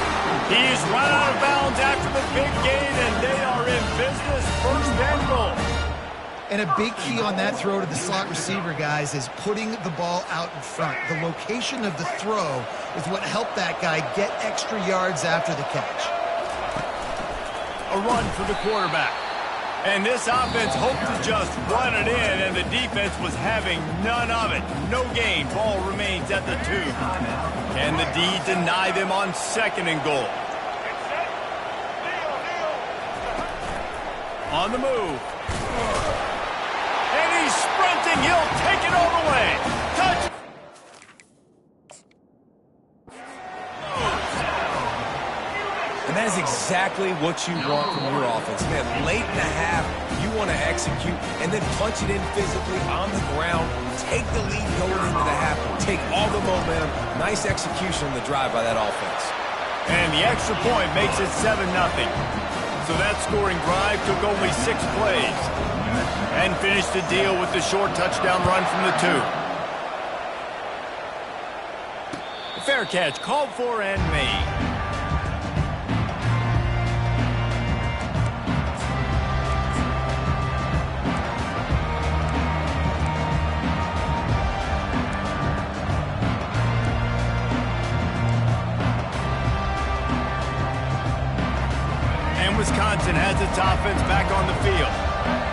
He's run out of bounds after the big gain, and they are in business. First and goal. And a big key on that throw to the slot receiver, guys, is putting the ball out in front. The location of the throw is what helped that guy get extra yards after the catch. A run for the quarterback. And this offense hoped to just run it in, and the defense was having none of it. No gain. Ball remains at the 2. Can the D deny them on second and goal? On the move. And he's sprinting. He'll take it all the way. Touch. And that is exactly what you want from your offense. Man, late in the half, you want to execute and then punch it in physically on the ground. Take the lead going into the half. Take all the momentum. Nice execution on the drive by that offense. And the extra point makes it 7-0. So that scoring drive took only 6 plays and finished the deal with the short touchdown run from the 2. Fair catch called for and made. Wisconsin has its offense back on the field.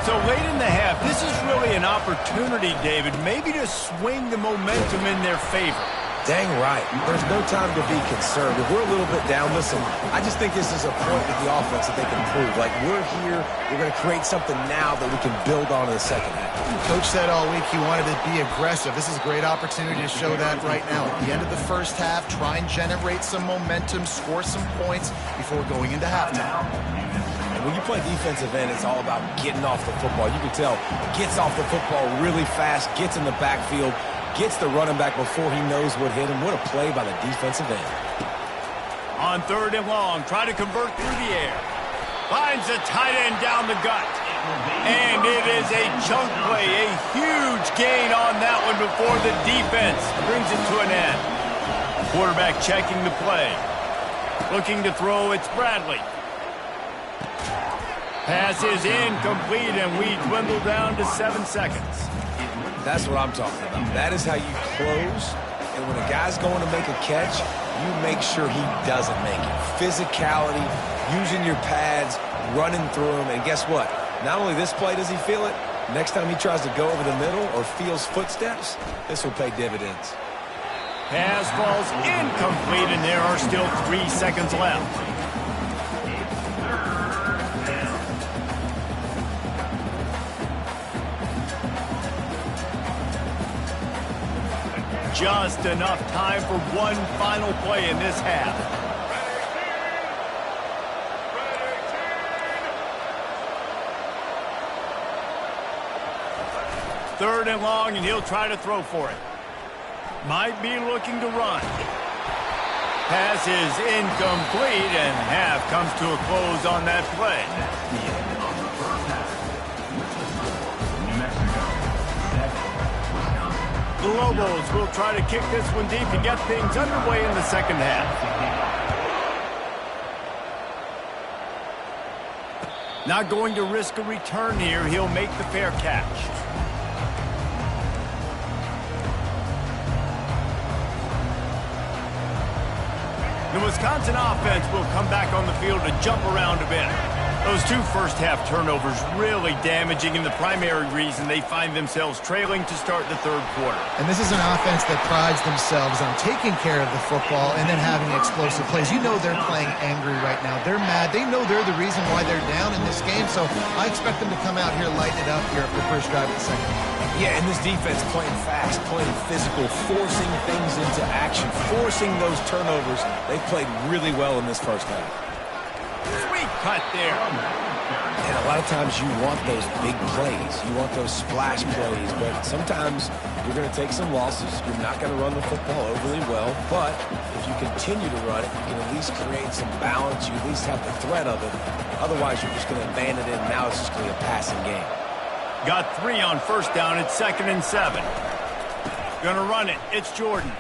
So late in the half, this is really an opportunity, David, maybe to swing the momentum in their favor. Dang right. There's no time to be concerned. If we're a little bit down, listen, I just think this is a point with the offense that they can prove. Like, we're here, we're going to create something now that we can build on in the second half. Coach said all week he wanted to be aggressive. This is a great opportunity to show that right now. At the end of the first half, try and generate some momentum, score some points before going into halftime. And when you play defensive end, it's all about getting off the football. You can tell, gets off the football really fast, gets in the backfield, gets the running back before he knows what hit him. What a play by the defensive end. On 3rd and long, try to convert through the air. Finds the tight end down the gut. And it is a chunk play, a huge gain on that one before the defense brings it to an end. Quarterback checking the play. Looking to throw, it's Bradley. Pass is incomplete, and we dwindle down to 7 seconds. That's what I'm talking about. That is how you close. And when a guy's going to make a catch, you make sure he doesn't make it. Physicality, using your pads, running through them. And guess what? Not only this play does he feel it, next time he tries to go over the middle or feels footsteps, this will pay dividends. Pass falls incomplete, and there are still 3 seconds left. Just enough time for one final play in this half. Third and long, and he'll try to throw for it. Might be looking to run. Pass is incomplete, and half comes to a close on that play. The Lobos will try to kick this one deep to get things underway in the second half. Not going to risk a return here. He'll make the fair catch. The Wisconsin offense will come back on the field to jump around a bit. Those 2 first-half turnovers really damaging, and the primary reason they find themselves trailing to start the 3rd quarter. And this is an offense that prides themselves on taking care of the football and then having explosive plays. You know they're playing angry right now. They're mad. They know they're the reason why they're down in this game, so I expect them to come out here, lighten it up here for the first drive of the second. Yeah, and this defense playing fast, playing physical, forcing things into action, forcing those turnovers. They've played really well in this first half. Sweet cut there. And a lot of times you want those big plays. You want those splash plays. But sometimes you're going to take some losses. You're not going to run the football overly well. But if you continue to run it, you can at least create some balance. You at least have the threat of it. Otherwise, you're just going to abandon it. And now it's just going to be a passing game. Got 3 on first down. It's 2nd and 7. Going to run it. It's Jordan.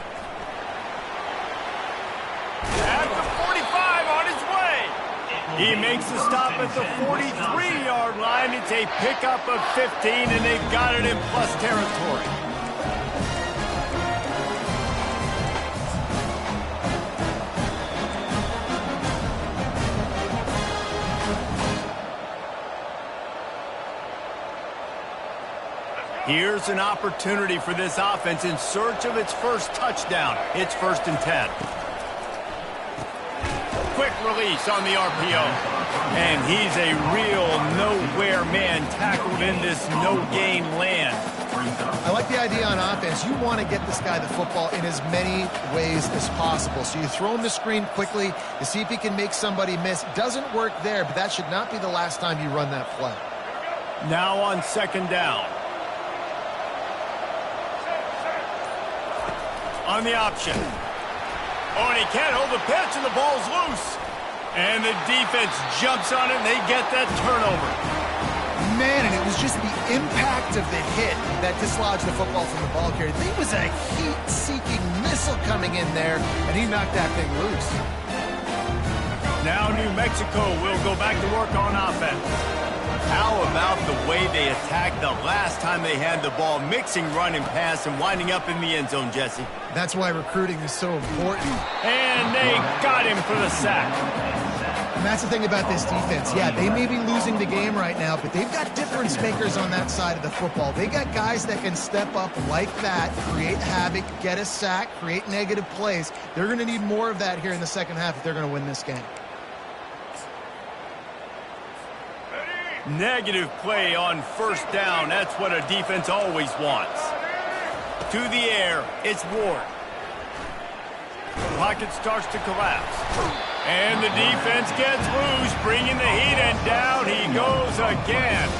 At the 45 on his way. He makes the stop at the 43-yard line. It's a pickup of 15, and they've got it in plus territory. Here's an opportunity for this offense in search of its first touchdown. It's 1st and 10. Quick release on the RPO. And he's a real nowhere man tackled in this no-gain land. I like the idea on offense. You want to get this guy the football in as many ways as possible. So you throw him the screen quickly to see if he can make somebody miss. Doesn't work there, but that should not be the last time you run that play. Now on 2nd down. On the option. Oh, and he can't hold the pitch, and the ball's loose. And the defense jumps on it, and they get that turnover. Man, and it was just the impact of the hit that dislodged the football from the ball carrier. There was a heat-seeking missile coming in there, and he knocked that thing loose. Now New Mexico will go back to work on offense. How about the way they attacked the last time they had the ball, mixing run and pass and winding up in the end zone, Jesse? That's why recruiting is so important. And they got him for the sack. And that's the thing about this defense. Yeah, they may be losing the game right now, but they've got difference makers on that side of the football. They got guys that can step up like that, create havoc, get a sack, create negative plays. They're going to need more of that here in the second half if they're going to win this game. Negative play on first down. That's what a defense always wants. To the air, it's Ward. Pocket starts to collapse. And the defense gets loose, bringing the heat, and down he goes again.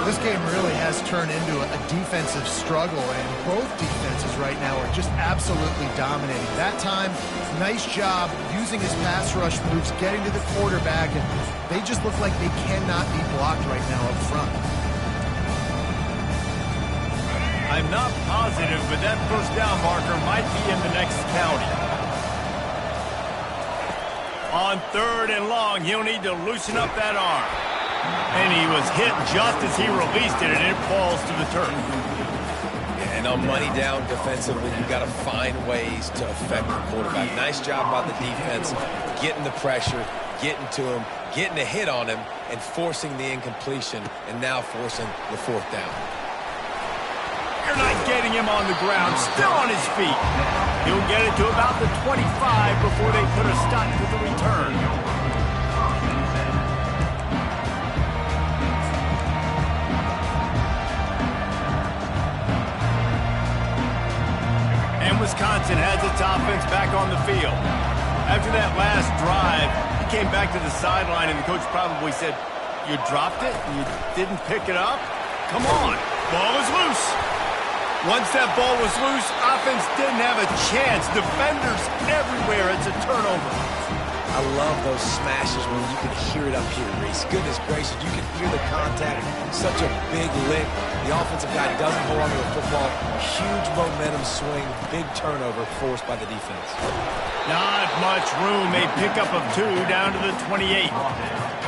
This game really has turned into a defensive struggle, and both defenses right now are just absolutely dominating. That time, nice job using his pass rush moves, getting to the quarterback, and they just look like they cannot be blocked right now up front. I'm not positive, but that first down marker might be in the next county. On 3rd and long, he'll need to loosen up that arm. And he was hit just as he released it, and it falls to the turf. Yeah, and on money down defensively, you've got to find ways to affect the quarterback. Nice job by the defense, getting the pressure, getting to him, getting a hit on him, and forcing the incompletion, and now forcing the 4th down. You're not getting him on the ground, still on his feet. He'll get it to about the 25 before they put a stop to the return. And Wisconsin has its offense back on the field. After that last drive, he came back to the sideline, and the coach probably said, "You dropped it? You didn't pick it up? Come on, ball is loose." Once that ball was loose, offense didn't have a chance. Defenders everywhere. It's a turnover. I love those smashes when you can hear it up here, Reese. Goodness gracious, you can hear the contact. Such a big lick. The offensive guy doesn't hold on to the football. Huge momentum swing. Big turnover forced by the defense. Not much room. A pickup of 2 down to the 28.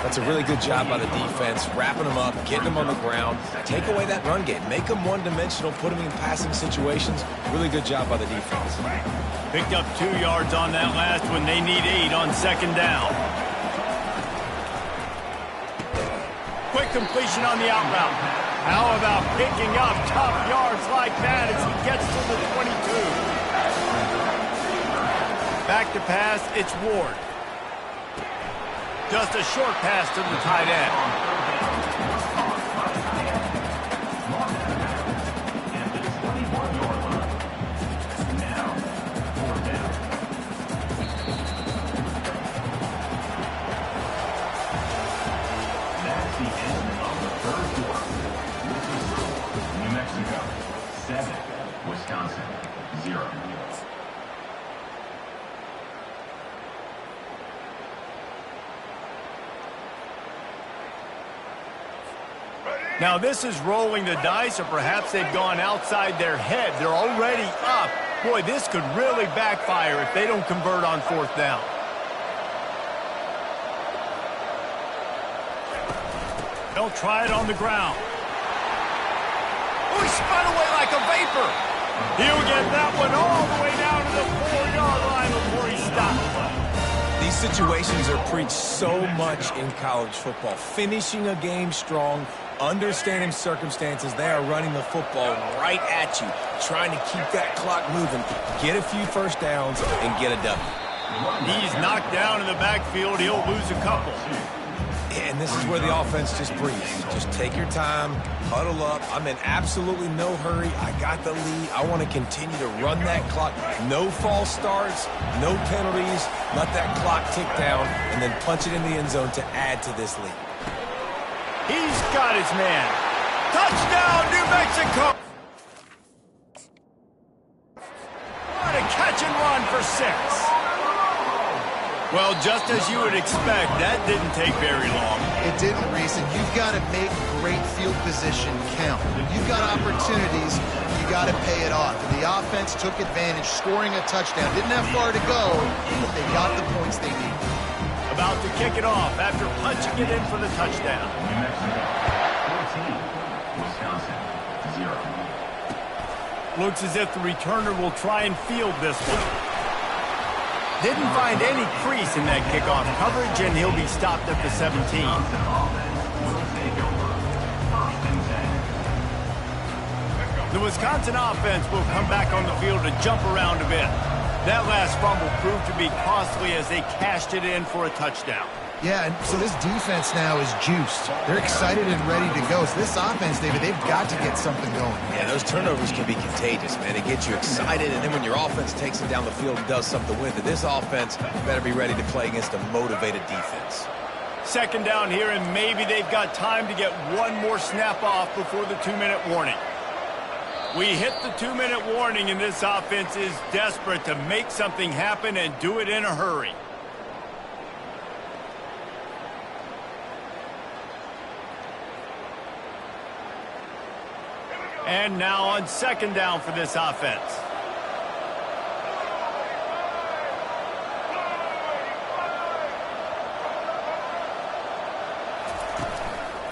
That's a really good job by the defense, wrapping them up, getting them on the ground. Take away that run game. Make them one-dimensional, put them in passing situations. Really good job by the defense. Picked up 2 yards on that last one. They need 8 on 2nd down. Quick completion on the out route. How about picking up tough yards like that as he gets to the 22? Back to pass, it's Ward. Just a short pass to the tight end. That's the end of the 3rd quarter. This is New Mexico 7, Wisconsin 0. Now this is rolling the dice, or perhaps they've gone outside their head. They're already up. Boy, this could really backfire if they don't convert on 4th down. They'll try it on the ground. Oh, he spun away like a vapor. He'll get that one all the way down to the 4-yard line before he stops. These situations are preached so much in college football. Finishing a game strong, understanding circumstances. They are running the football right at you, trying to keep that clock moving, get a few first downs, and get a W. He's knocked down in the backfield. He'll lose a couple. And this is where the offense just breathes. Just take your time, huddle up. I'm in absolutely no hurry. I got the lead. I want to continue to run that clock. No false starts, no penalties. Let that clock tick down, and then punch it in the end zone to add to this lead. He's got his man. Touchdown, New Mexico! What a catch and run for 6. Well, just as you would expect, that didn't take very long. It didn't, Reese, and you've got to make great field position count. You've got opportunities, you got to pay it off. And the offense took advantage, scoring a touchdown. Didn't have far to go, but they got the points they needed. About to kick it off after punching it in for the touchdown. New Mexico 14, Wisconsin 0. Looks as if the returner will try and field this one. Didn't find any crease in that kickoff coverage, and he'll be stopped at the 17. Wisconsin offense will take over. 1st and 10. The Wisconsin offense will come back on the field to jump around a bit. That last fumble proved to be costly as they cashed it in for a touchdown. Yeah, and so this defense now is juiced. They're excited and ready to go. So this offense, David, they've got to get something going. Yeah, those turnovers can be contagious, man. They get you excited, and then when your offense takes it down the field and does something with it, this offense better be ready to play against a motivated defense. Second down here, and maybe they've got time to get one more snap off before the 2-minute warning. We hit the 2-minute warning, and this offense is desperate to make something happen and do it in a hurry. And now on second down for this offense.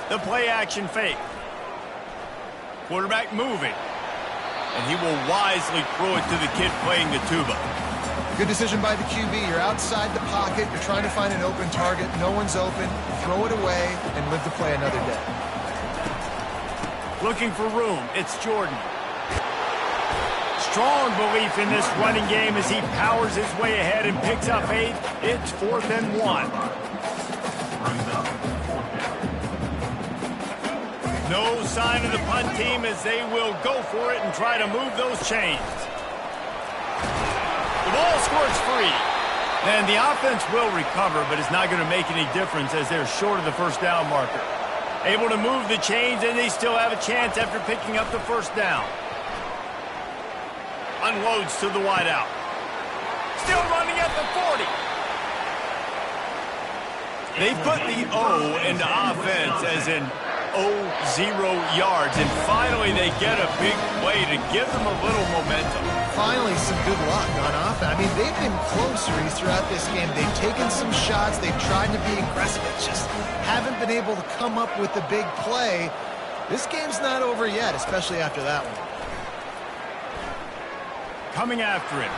The play action fake. Quarterback moving. And he will wisely throw it to the kid playing the tuba. Good decision by the QB. You're outside the pocket. You're trying to find an open target. No one's open. Throw it away and live to play another day. Looking for room. It's Jordan. Strong belief in this running game as he powers his way ahead and picks up 8. It's 4th and 1. Brings up 4th down. No sign of the punt team as they will go for it and try to move those chains. The ball squirts free. And the offense will recover, but it's not going to make any difference as they're short of the first down marker. Able to move the chains, and they still have a chance after picking up the first down. Unloads to the wideout. Still running at the 40. They put the O into offense as in 0 yards, and finally they get a big play to give them a little momentum. Finally, some good luck on offense. I mean, they've been closer throughout this game. They've taken some shots. They've tried to be aggressive. It's just haven't been able to come up with the big play. This game's not over yet, especially after that one. Coming after him.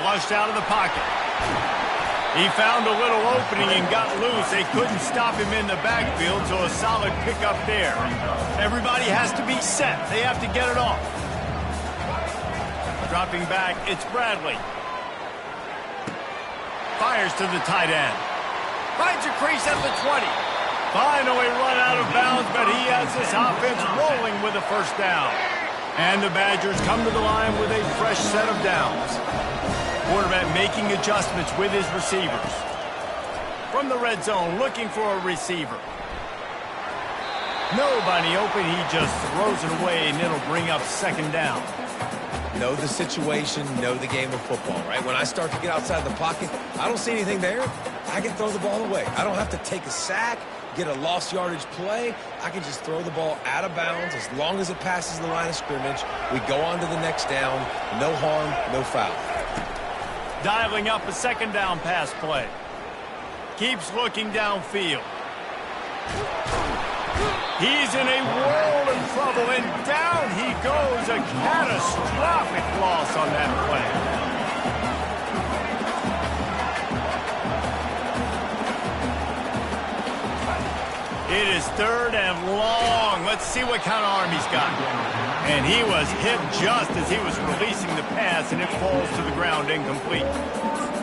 Flushed out of the pocket. He found a little opening and got loose. They couldn't stop him in the backfield, so a solid pickup there. Everybody has to be set. They have to get it off. Dropping back, it's Bradley. Fires to the tight end. Finds a crease at the 20. Finally run out of bounds, but he has this offense rolling with a first down. And the Badgers come to the line with a fresh set of downs. Quarterback making adjustments with his receivers. From the red zone, looking for a receiver. Nobody open, he just throws it away, and it'll bring up second down. Know the situation, know the game of football, right? When I start to get outside the pocket, I don't see anything there, I can throw the ball away. I don't have to take a sack, get a lost yardage play. I can just throw the ball out of bounds as long as it passes the line of scrimmage. We go on to the next down. No harm, no foul. Dialing up a second down pass play. Keeps looking downfield. He's in a world of trouble, and down he goes. A catastrophic loss on that play. It is 3rd and long. Let's see what kind of arm he's got. And he was hit just as he was releasing the pass, and it falls to the ground incomplete.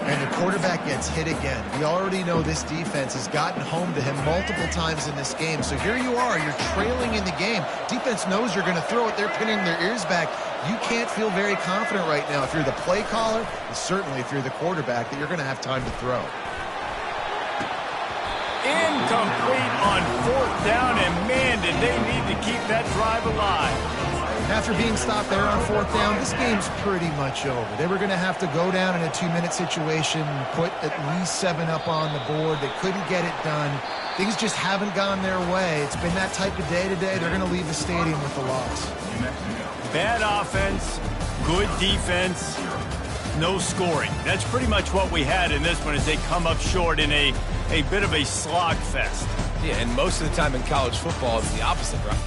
And the quarterback gets hit again. We already know this defense has gotten home to him multiple times in this game. So here you are, you're trailing in the game. Defense knows you're going to throw it. They're pinning their ears back. You can't feel very confident right now if you're the play caller, and certainly if you're the quarterback, that you're going to have time to throw. Incomplete on 4th down, and man, did they need to keep that drive alive. After being stopped there on 4th down, this game's pretty much over. They were going to have to go down in a 2-minute situation, put at least 7 up on the board. They couldn't get it done. Things just haven't gone their way. It's been that type of day today. They're going to leave the stadium with the loss. Bad offense, good defense, no scoring. That's pretty much what we had in this one as they come up short in a bit of a slogfest. Yeah, and most of the time in college football, it's the opposite, right?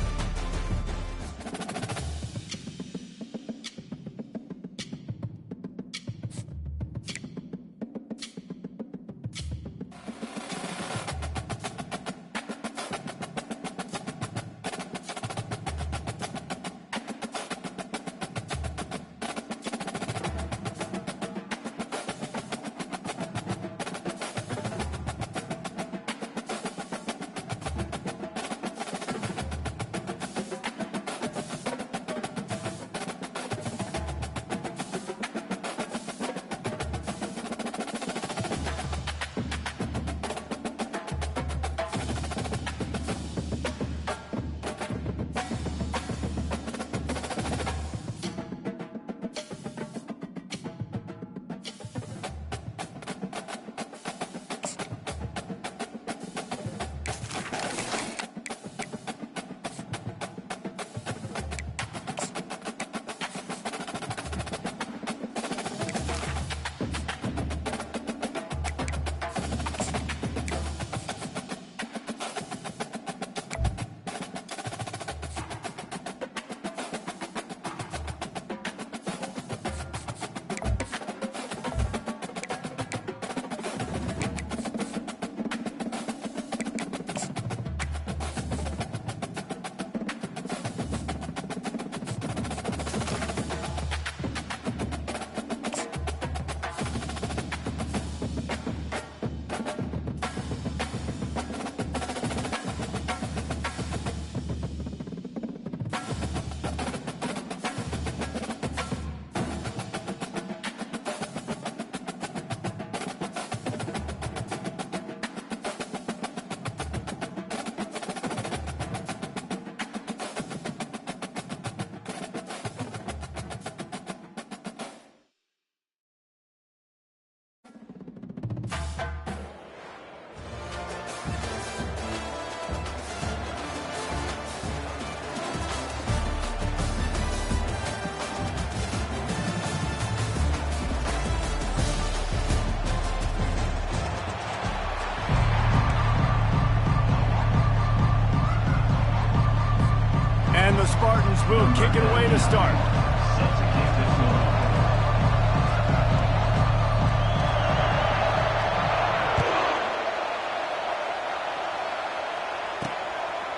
The Spartans will kick it away to start.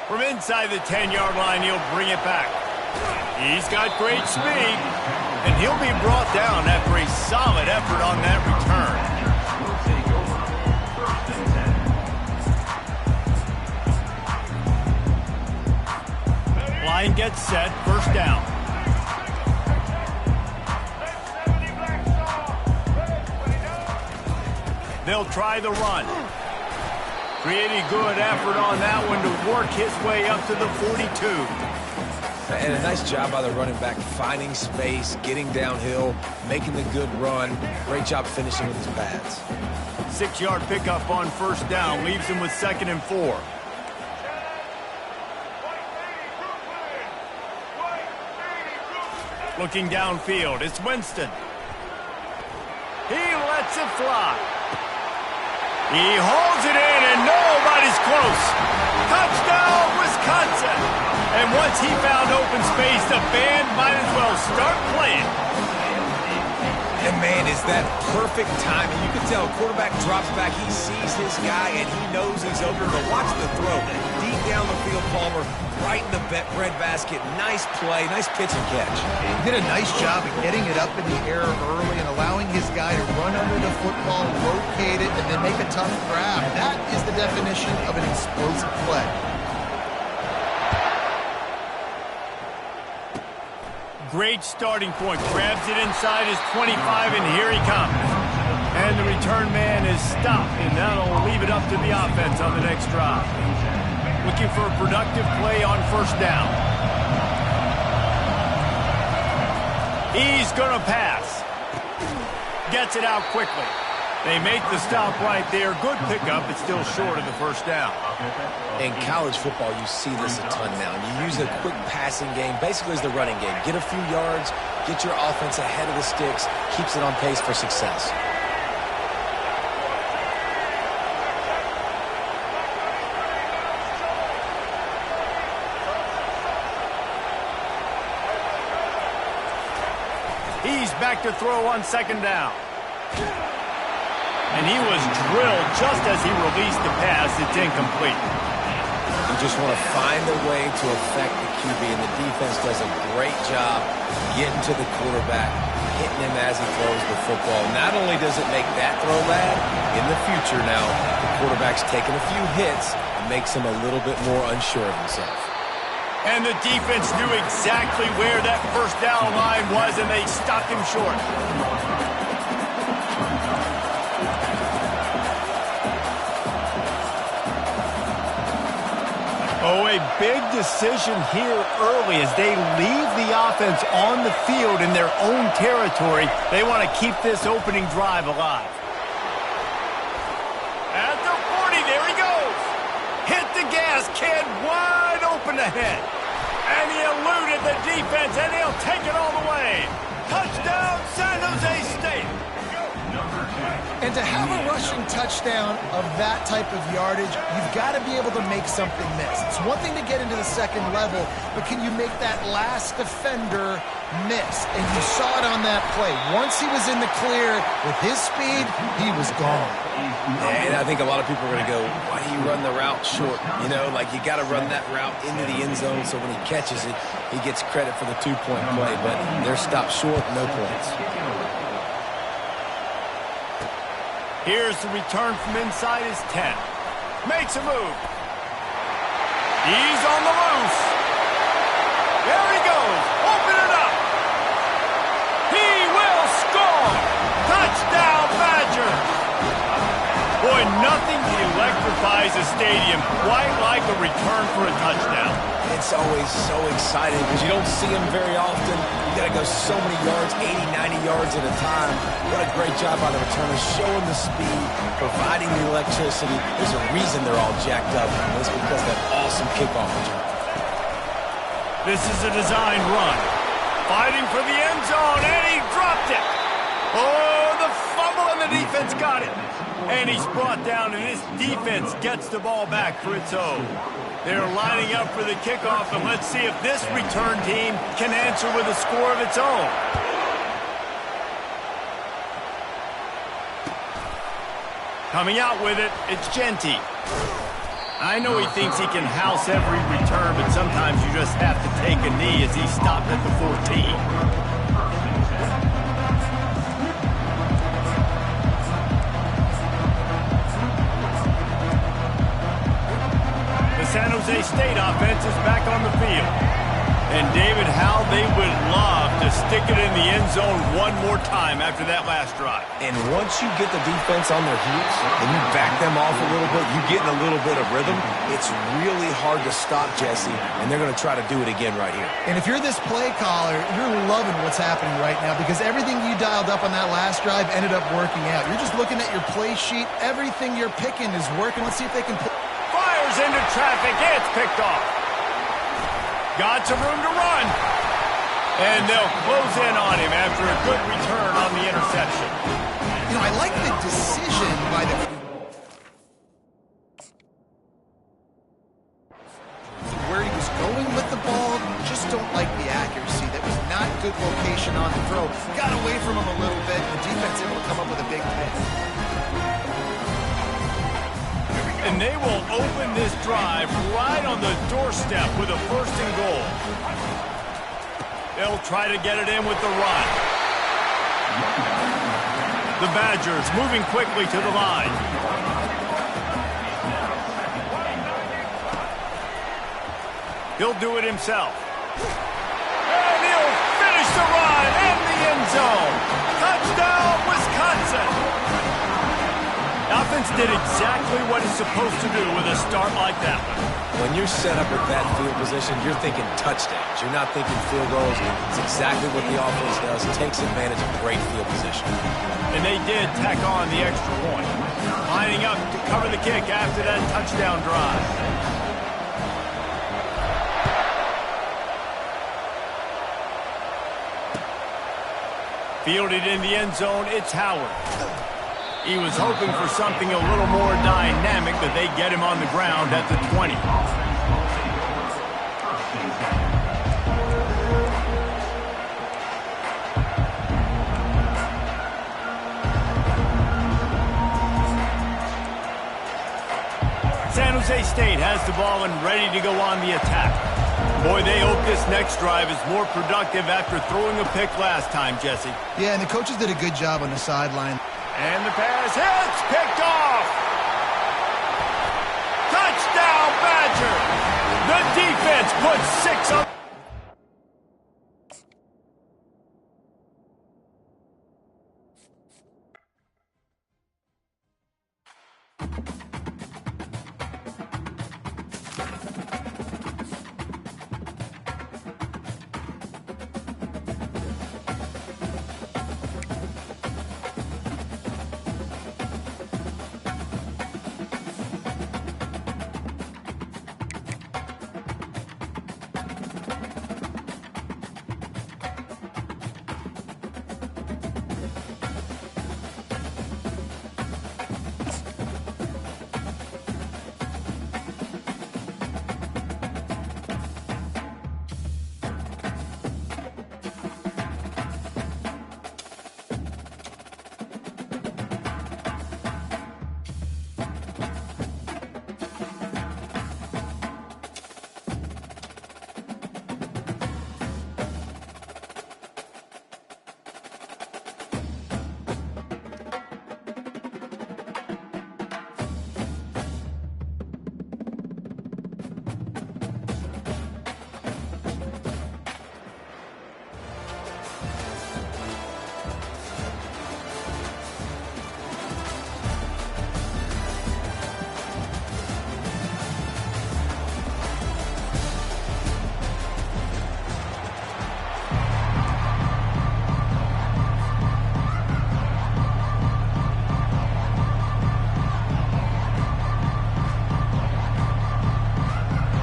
From inside the 10-yard line, he'll bring it back. He's got great speed, and he'll be brought down after a solid effort on that return. Line gets set, first down. They'll try the run. Pretty good effort on that one to work his way up to the 42. And a nice job by the running back, finding space, getting downhill, making the good run. Great job finishing with his pads. 6-yard pickup on first down, leaves him with 2nd and 4. Looking downfield, it's Winston. He lets it fly. He holds it in, and nobody's close. Touchdown, Wisconsin! And once he found open space, the band might as well start playing. And man, is that perfect timing. You can tell quarterback drops back, he sees his guy, and he knows he's open. But watch the throw. Deep down the field, Palmer, right in the breadbasket. Nice play, nice pitch and catch. He did a nice job of getting it up in the air early and allowing his guy to run under the football, locate it, and then make a tough grab. That is the definition of an explosive play. Great starting point. Grabs it inside his 25, and here he comes. And the return man is stopped, and that'll leave it up to the offense on the next drive. Looking for a productive play on first down. He's going to pass. Gets it out quickly. They make the stop right there. Good pickup. It's still short of the first down. In college football, you see this a ton now. You use a quick passing game, basically as the running game. Get a few yards, get your offense ahead of the sticks, keeps it on pace for success. He's back to throw on second down. And he was drilled just as he released the pass. It's incomplete. You just want to find a way to affect the QB, and the defense does a great job getting to the quarterback, hitting him as he throws the football. Not only does it make that throw bad, in the future now, the quarterback's taking a few hits and makes him a little bit more unsure of himself. And the defense knew exactly where that first down line was, and they stopped him short. Oh, a big decision here early as they leave the offense on the field in their own territory. They want to keep this opening drive alive. At the 40, there he goes. Hit the gas, kid, wide open ahead. And he eluded the defense, and he'll take it all the way. Touchdown, San Jose State. And to have a rushing touchdown of that type of yardage, you've got to be able to make something miss. It's one thing to get into the second level, but can you make that last defender miss? And you saw it on that play. Once he was in the clear with his speed, he was gone. And I think a lot of people are going to go, why do you run the route short? You know, like you got to run that route into the end zone so when he catches it, he gets credit for the two-point play. But they're stopped short, no points. Here's the return from inside his 10. Makes a move. He's on the loose. There he goes. Open it up. He will score. Touchdown, Badgers. Boy, nothing electrifies a stadium quite like a return for a touchdown. It's always so exciting because you don't see them very often. You got to go so many yards, 80, 90 yards at a time. What a great job by the returners, showing the speed, providing the electricity. There's a reason they're all jacked up, and it's because of that awesome kickoff return. This is a design run. Fighting for the end zone, and he dropped it. Oh, the fumble, and the defense got it. And he's brought down, and this defense gets the ball back for its own. They're lining up for the kickoff, and let's see if this return team can answer with a score of its own. Coming out with it, it's Genty. I know he thinks he can house every return, but sometimes you just have to take a knee as he stopped at the 14. San Jose State offense is back on the field. And David, how they would love to stick it in the end zone one more time after that last drive. And once you get the defense on their heels and you back them off a little bit, you get in a little bit of rhythm, it's really hard to stop, Jesse, and they're going to try to do it again right here. And if you're this play caller, you're loving what's happening right now because everything you dialed up on that last drive ended up working out. You're just looking at your play sheet. Everything you're picking is working. Let's see if they can put into traffic. It's picked off. Got some room to run. And they'll close in on him after a good return on the interception. You know, I like the decision by the... Where he was going with the ball, just don't like the accuracy. That was not good location on the throw. Got away from him a little bit. The defense able to come up with a big pick. And they will open this drive right on the doorstep with a 1st and goal. They'll try to get it in with the run. The Badgers moving quickly to the line. He'll do it himself. And he'll finish the run in the end zone. Touchdown, Wisconsin. Offense did exactly what it's supposed to do with a start like that one. When you're set up with that field position, you're thinking touchdowns. You're not thinking field goals. It's exactly what the offense does. It takes advantage of great field position. And they did tack on the extra point, lining up to cover the kick after that touchdown drive. Fielded in the end zone, it's Howard. He was hoping for something a little more dynamic, but they get him on the ground at the 20. San Jose State has the ball and ready to go on the attack. Boy, they hope this next drive is more productive after throwing a pick last time, Jesse. Yeah, and the coaches did a good job on the sideline. And the pass hits, picked off. Touchdown, Badger. The defense puts 6 on.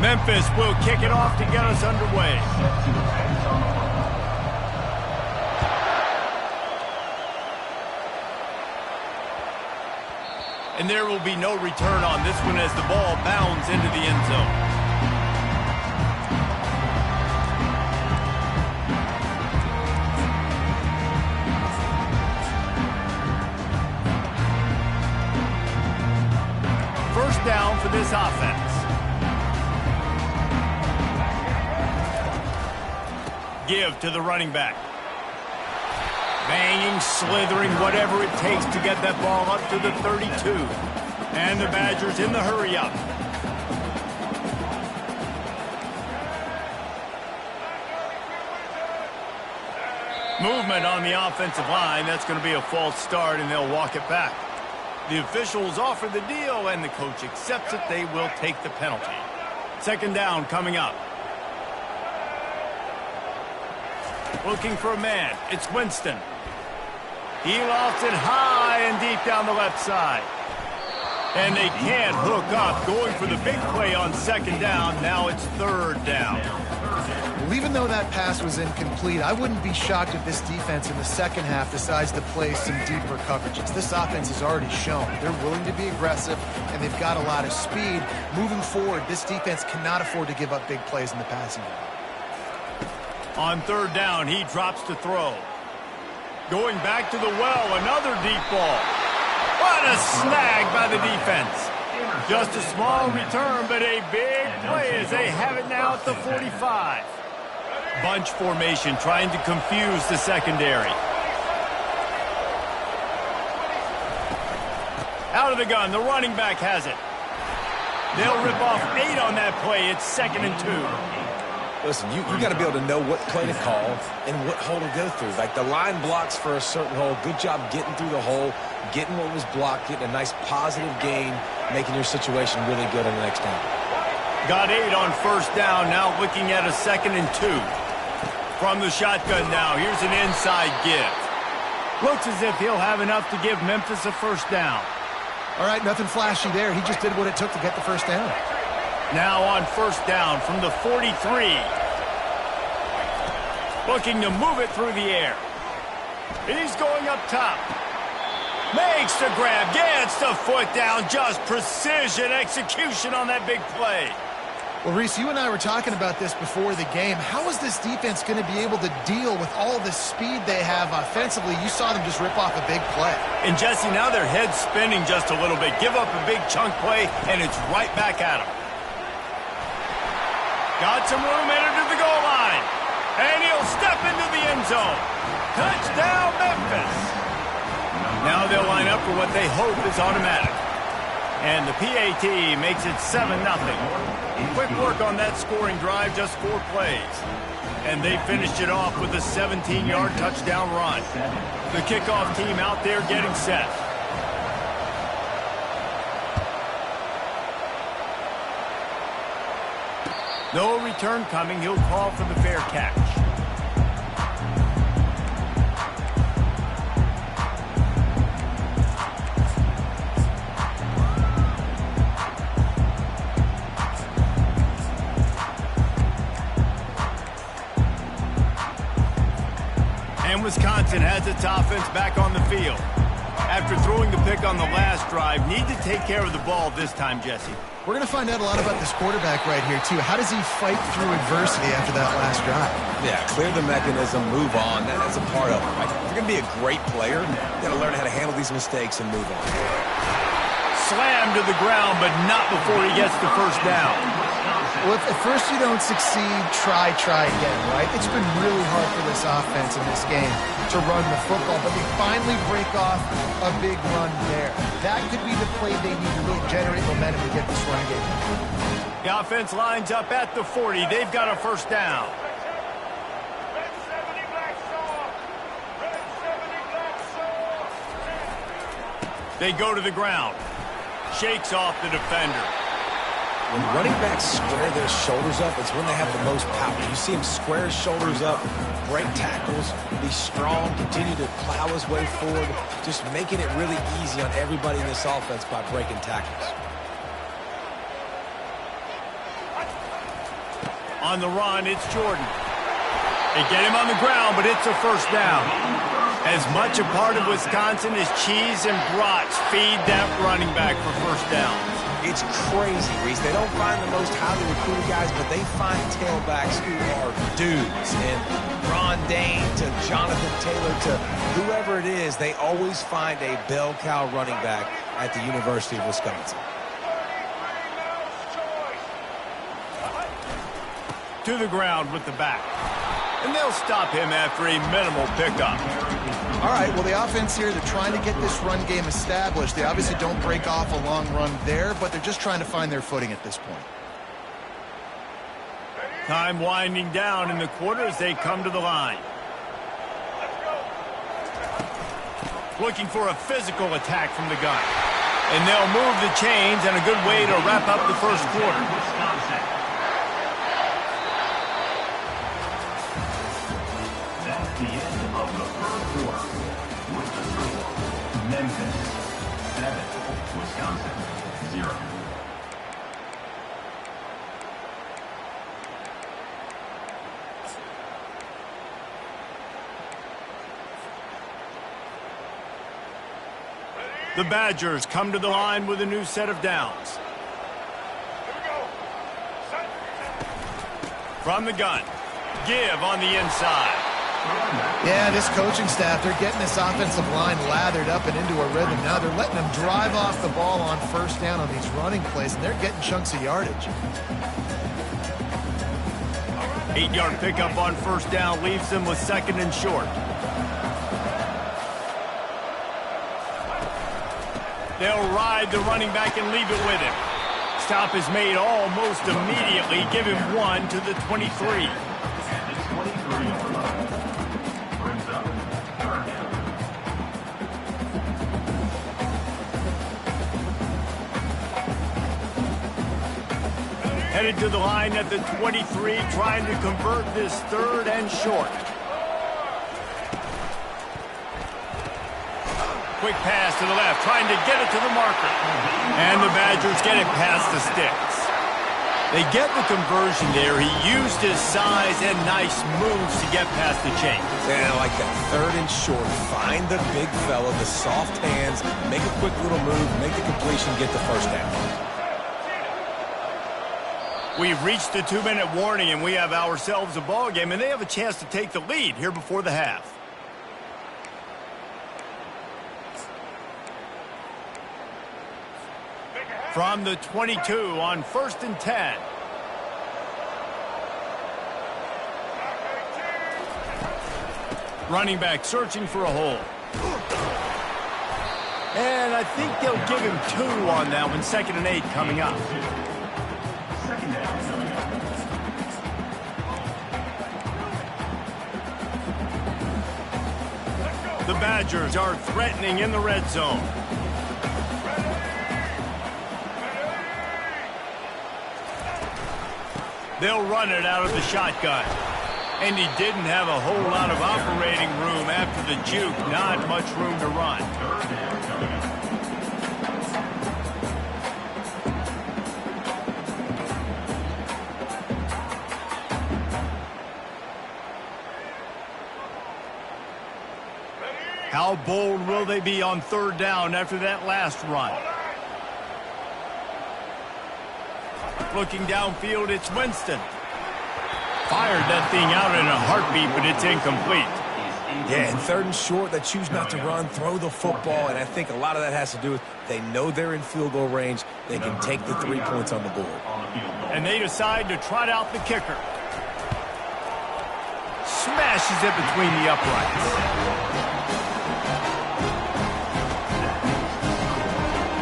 Memphis will kick it off to get us underway. And there will be no return on this one as the ball bounds into the end zone. First down for this offense. Give to the running back. Banging, slithering, whatever it takes to get that ball up to the 32. And the Badgers in the hurry up. Movement on the offensive line. That's going to be a false start, and they'll walk it back. The officials offer the deal, and the coach accepts it. They will take the penalty. Second down coming up. Looking for a man. It's Winston. He lofts it high and deep down the left side. And they can't hook up. Going for the big play on second down. Now it's third down. Well, even though that pass was incomplete, I wouldn't be shocked if this defense in the second half decides to play some deeper coverages. This offense has already shown they're willing to be aggressive, and they've got a lot of speed. Moving forward, this defense cannot afford to give up big plays in the passing game. On third down, he drops to throw. Going back to the well, another deep ball. What a snag by the defense. Just a small return, but a big play as they have it now at the 45. Bunch formation trying to confuse the secondary. Out of the gun, the running back has it. They'll rip off 8 on that play. It's 2nd and 2. Listen, you got to be able to know what play to call and what hole to go through. Like the line blocks for a certain hole. Good job getting through the hole, getting what was blocked, getting a nice positive gain, making your situation really good on the next down. Got 8 on first down. Now looking at a 2nd and 2. From the shotgun now, here's an inside give. Looks as if he'll have enough to give Memphis a first down. All right, nothing flashy there. He just did what it took to get the first down. Now on first down from the 43. Looking to move it through the air. He's going up top. Makes the grab, gets the foot down. Just precision execution on that big play. Well, Reese, you and I were talking about this before the game. How is this defense going to be able to deal with all the speed they have offensively? You saw them just rip off a big play. And, Jesse, now their head's spinning just a little bit. Give up a big chunk play, and it's right back at them. Got some room headed to the goal line. And he'll step into the end zone. Touchdown, Memphis. Now they'll line up for what they hope is automatic. And the PAT makes it 7-0. Quick work on that scoring drive, just 4 plays. And they finished it off with a 17-yard touchdown run. The kickoff team out there getting set. No return coming. He'll call for the fair catch. And Wisconsin has its offense back on the field. After throwing the pick on the last drive, need to take care of the ball this time, Jesse. We're going to find out a lot about this quarterback right here, too. How does he fight through adversity after that last drive? Yeah, clear the mechanism, move on. That's a part of it, right? If you're going to be a great player, you got to learn how to handle these mistakes and move on. Slammed to the ground, but not before he gets the first down. Well, if at first you don't succeed, try again, right? It's been really hard for this offense in this game to run the football, but they finally break off a big run there. That could be the play they need to really generate momentum to get this run game. The offense lines up at the 40. They've got a first down. They go to the ground. Shakes off the defender. When running backs square their shoulders up, it's when they have the most power. You see him square his shoulders up, break tackles, be strong, continue to plow his way forward, just making it really easy on everybody in this offense by breaking tackles. On the run, it's Jordan. They get him on the ground, but it's a first down. As much a part of Wisconsin as cheese and brats feed that running back for first downs. It's crazy, Reese. They don't find the most highly recruited guys, but they find tailbacks who are dudes. And Ron Dane to Jonathan Taylor to whoever it is, they always find a bell cow running back at the University of Wisconsin. To the ground with the back. And they'll stop him after a minimal pickup. All right, well, the offense here, they're trying to get this run game established. They obviously don't break off a long run there, but they're just trying to find their footing at this point. Time winding down in the quarter as they come to the line. Looking for a physical attack from the gun. And they'll move the chains, and a good way to wrap up the first quarter. That's the end of the first quarter. With the score, Memphis 7, Wisconsin 0. The Badgers come to the line with a new set of downs. From the gun, give on the inside. Yeah, this coaching staff, they're getting this offensive line lathered up and into a rhythm. Now they're letting them drive off the ball on first down on these running plays, and they're getting chunks of yardage. 8-yard pickup on first down leaves them with 2nd and short. They'll ride the running back and leave it with him. stop is made almost immediately. Give him 1 to the 23. And it's 23-11. Brings up third down. Headed to the line at the 23, trying to convert this third and short. Quick pass to the left, trying to get it to the marker. And the Badgers get it past the sticks. They get the conversion there. He used his size and nice moves to get past the chain. And I like that third and short. Find the big fella, the soft hands, make a quick little move, make the completion, get the first down. We've reached the 2-minute warning, and we have ourselves a ball game, and they have a chance to take the lead here before the half. From the 22 on 1st and 10. Running back searching for a hole. And I think they'll give him 2 on that one. 2nd and 8 coming up. Second down coming up. The Badgers are threatening in the red zone. They'll run it out of the shotgun. And he didn't have a whole lot of operating room after the juke. Not much room to run. Third down coming up. How bold will they be on 3rd down after that last run? Looking downfield, it's Winston. Fired that thing out in a heartbeat, but it's incomplete. Yeah, and 3rd and short, they choose not to run, throw the football, and I think a lot of that has to do with they know they're in field goal range. They can take the 3 points on the board. And they decide to trot out the kicker. Smashes it between the uprights.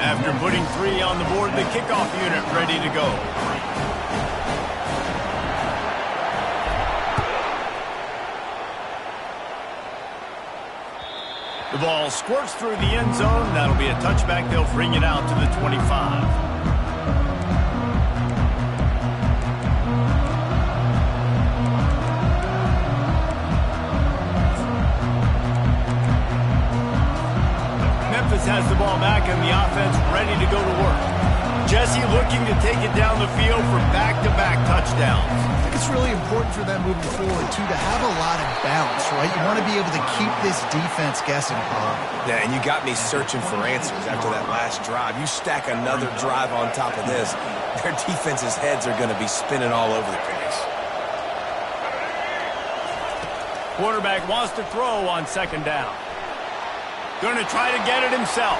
After putting 3 on the board, the kickoff unit ready to go. The ball squirts through the end zone. That'll be a touchback. They'll bring it out to the 25. Memphis has the ball back and the offense ready to go to work. Jesse looking to take it down the field for back-to-back touchdowns. I think it's really important for them moving forward, too, to have a lot of bounce, right? You want to be able to keep this defense guessing, Paul. Yeah, and you got me searching for answers after that last drive. You stack another drive on top of this, their defense's heads are going to be spinning all over the place. Quarterback wants to throw on 2nd down. Going to try to get it himself.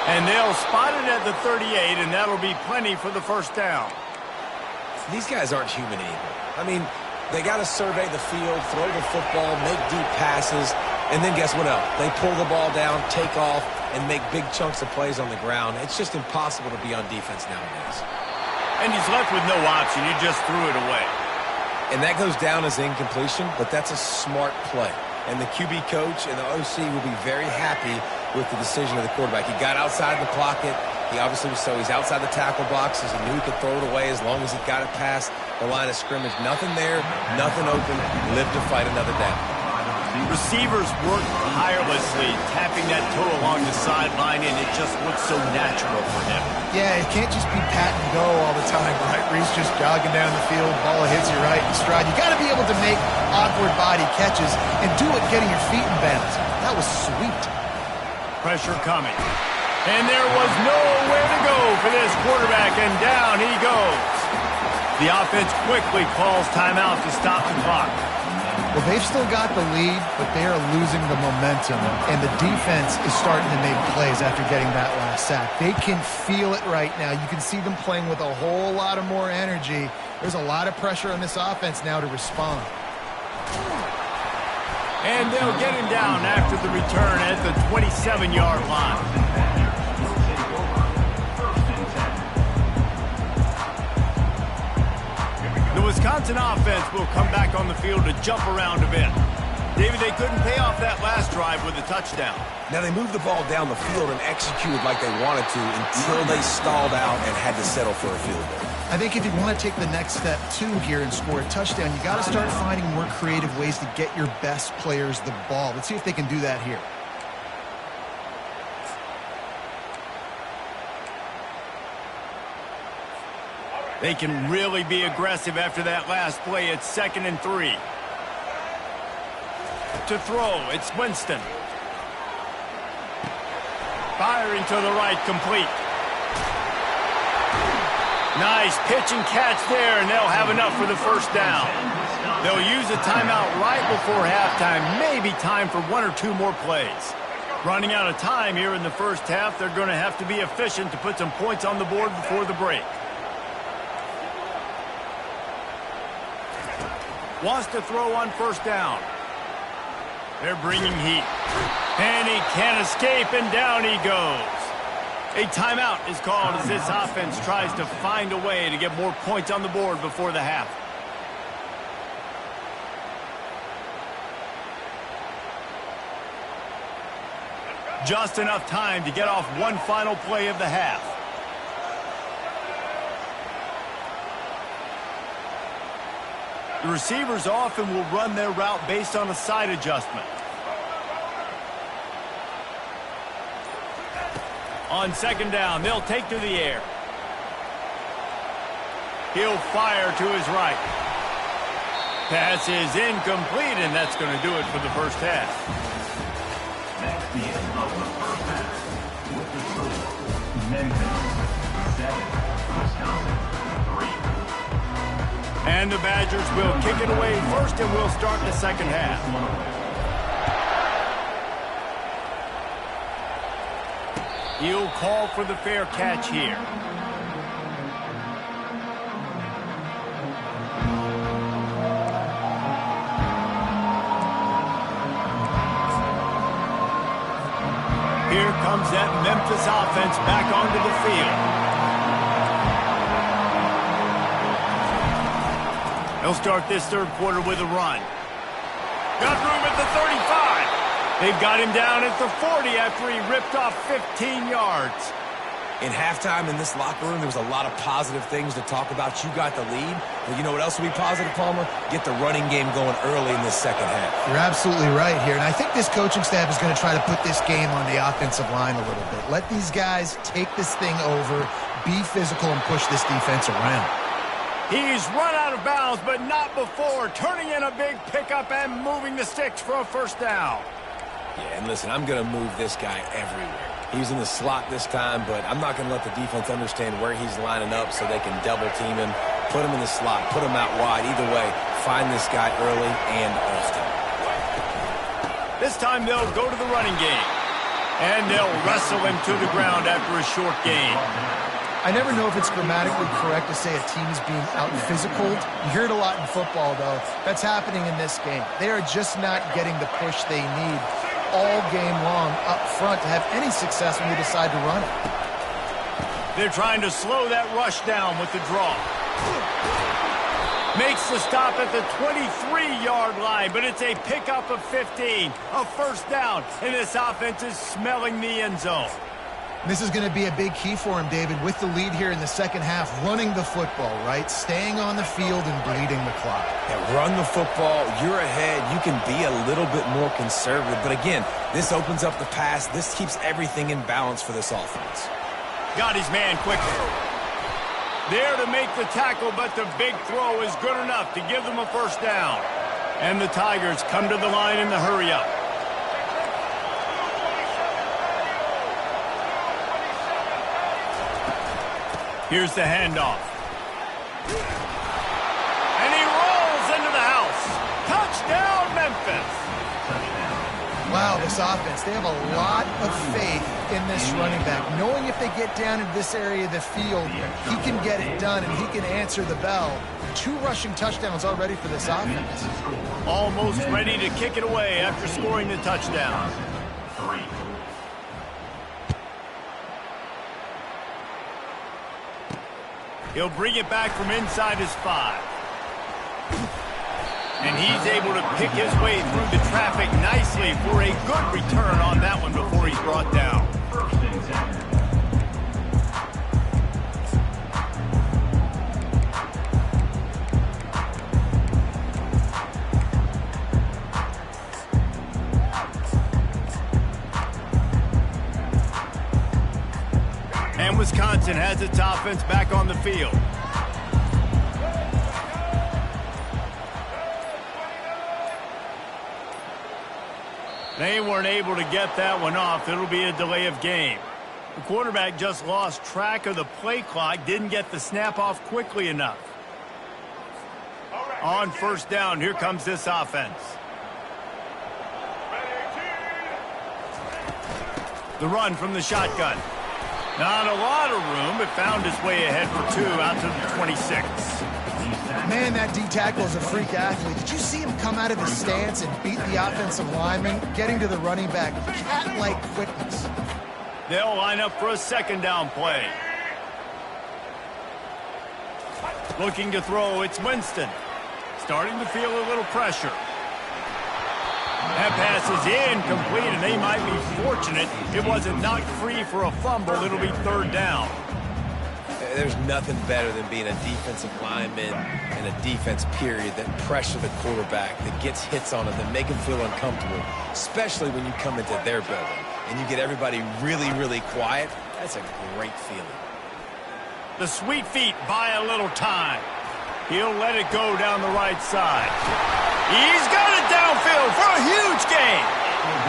And they'll spot it at the 38, and that'll be plenty for the 1st down. These guys aren't human anymore. I mean, they got to survey the field, throw the football, make deep passes, and then guess what else? They pull the ball down, take off, and make big chunks of plays on the ground. It's just impossible to be on defense nowadays. And he's left with no option. He just threw it away. And that goes down as incompletion, but that's a smart play. And the QB coach and the OC will be very happy with the decision of the quarterback. He got outside the pocket. He obviously was he's outside the tackle boxes. He knew he could throw it away as long as he got it past the line of scrimmage. Nothing there, nothing open. Live to fight another down. Receivers work tirelessly, tapping that toe along the sideline, and it just looks so natural for him. Yeah, it can't just be pat and go all the time, right? Where he's just jogging down the field, ball hits you right in stride. You got to be able to make awkward body catches and do it getting your feet in bounds. That was sweet. Pressure coming. And there was nowhere to go for this quarterback, and down he goes. The offense quickly calls timeout to stop the clock. Well, they've still got the lead, but they are losing the momentum, and the defense is starting to make plays after getting that last sack. They can feel it right now. You can see them playing with a whole lot of more energy. There's a lot of pressure on this offense now to respond. And they'll get him down after the return at the 27-yard line. Wisconsin offense will come back on the field to jump around a bit. David, they couldn't pay off that last drive with a touchdown. Now, they moved the ball down the field and executed like they wanted to until they stalled out and had to settle for a field goal. I think if you want to take the next step, too, here and score a touchdown, you got to start finding more creative ways to get your best players the ball. Let's see if they can do that here. They can really be aggressive after that last play. It's 2nd and 3. To throw, it's Winston. Firing to the right, complete. Nice pitch and catch there, and they'll have enough for the first down. They'll use a timeout right before halftime, maybe time for 1 or 2 more plays. Running out of time here in the first half, they're going to have to be efficient to put some points on the board before the break. Wants to throw on first down. They're bringing heat. And he can't escape, and down he goes. A timeout is called as this offense tries to find a way to get more points on the board before the half. Just enough time to get off one final play of the half. The receivers often will run their route based on a side adjustment. On 2nd down, they'll take to the air. He'll fire to his right. Pass is incomplete, and that's going to do it for the first half. That's the end of the first half. With the score, Memphis 7, Wisconsin 3. And the Badgers will kick it away first, and we'll start the second half. He'll call for the fair catch here. Here comes that Memphis offense back onto the field. They'll start this third quarter with a run. Got room at the 35. They've got him down at the 40 after he ripped off 15 yards. In halftime in this locker room, there was a lot of positive things to talk about. You got the lead. But you know what else will be positive, Palmer? Get the running game going early in this second half. You're absolutely right here. And I think this coaching staff is going to try to put this game on the offensive line a little bit. Let these guys take this thing over, be physical, and push this defense around. He's run out of bounds, but not before. Turning in a big pickup and moving the sticks for a first down. Yeah, and listen, I'm going to move this guy everywhere. He's in the slot this time, but I'm not going to let the defense understand where he's lining up so they can double team him, put him in the slot, put him out wide. Either way, find this guy early and often. This time they'll go to the running game, and they'll wrestle him to the ground after a short gain. I never know if it's grammatically correct to say a team is being out-physical. You hear it a lot in football, though. That's happening in this game. They are just not getting the push they need all game long up front to have any success when they decide to run it. They're trying to slow that rush down with the draw. Makes the stop at the 23-yard line, but it's a pickup of 15, a first down, and this offense is smelling the end zone. This is going to be a big key for him, David, with the lead here in the second half, running the football, right? Staying on the field and bleeding the clock. Yeah, run the football. You're ahead. You can be a little bit more conservative. But again, this opens up the pass. This keeps everything in balance for this offense. Got his man quickly. There to make the tackle, but the big throw is good enough to give them a first down. And the Tigers come to the line in the hurry-up. Here's the handoff. And he rolls into the house. Touchdown, Memphis. Wow, this offense, they have a lot of faith in this running back. Knowing if they get down into this area of the field, he can get it done and he can answer the bell. 2 rushing touchdowns already for this offense. Almost ready to kick it away after scoring the touchdown. 3. He'll bring it back from inside his 5. And he's able to pick his way through the traffic nicely for a good return on that one before he's brought down. First and 10. And Wisconsin has its offense back on the field. They weren't able to get that one off. It'll be a delay of game. The quarterback just lost track of the play clock, didn't get the snap off quickly enough. On first down, here comes this offense. The run from the shotgun. Not a lot of room, but found his way ahead for 2 out to the 26. Man, that D-tackle is a freak athlete. Did you see him come out of his stance and beat the offensive lineman, getting to the running back? Cat-like quickness. They'll line up for a second down play. Looking to throw, it's Winston. Starting to feel a little pressure. That pass is incomplete, and they might be fortunate it wasn't knocked free for a fumble. It'll be third down. There's nothing better than being a defensive lineman and a defense period that pressure the quarterback, that gets hits on him, that make him feel uncomfortable, especially when you come into their building and you get everybody really, really quiet. That's a great feeling. The sweet feet buy a little time. He'll let it go down the right side. He's got it downfield for a huge gain.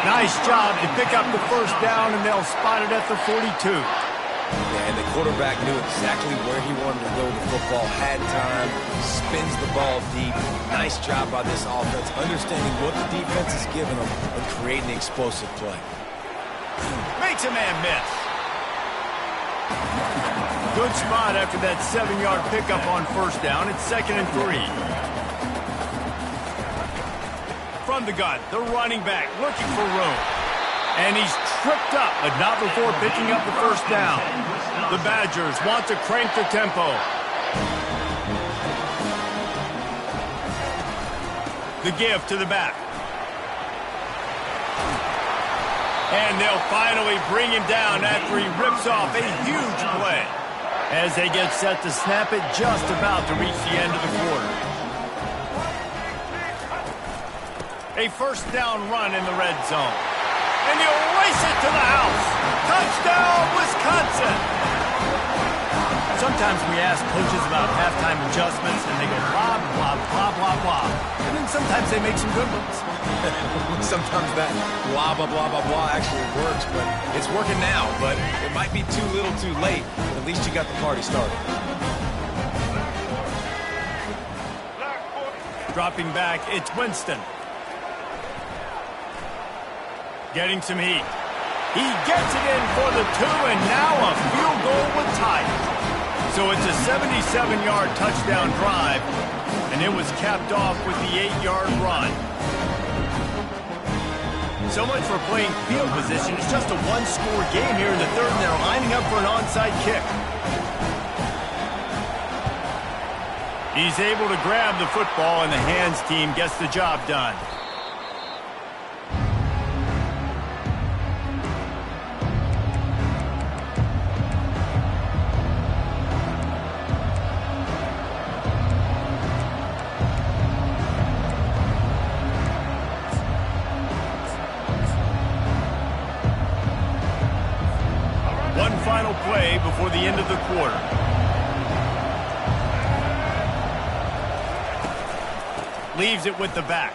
Nice job to pick up the first down, and they'll spot it at the 42. Yeah, and the quarterback knew exactly where he wanted to go with the football, had time, spins the ball deep. Nice job by this offense, understanding what the defense is giving them and creating the explosive play. Makes a man miss. Good spot after that 7-yard pickup on first down. It's 2nd and 3. From the gun, the running back looking for room. And he's tripped up, but not before picking up the first down. The Badgers want to crank the tempo. The give to the back. And they'll finally bring him down after he rips off a huge play. As they get set to snap it, just about to reach the end of the quarter. A first down run in the red zone. And he'll race it to the house. Touchdown, Wisconsin! Sometimes we ask coaches about halftime adjustments, and they go blah, blah, blah, blah, blah. And then sometimes they make some good ones. Sometimes that blah, blah, blah, blah, blah actually works, but it's working now. But it might be too little too late, but at least you got the party started. Dropping back, it's Winston. Getting some heat. He gets it in for the 2, and now a field goal would tie it. So it's a 77-yard touchdown drive, and it was capped off with the 8-yard run. So much for playing field position. It's just a one-score game here in the third, and they're lining up for an onside kick. He's able to grab the football, and the hands team gets the job done. One final play before the end of the quarter. Leaves it with the back.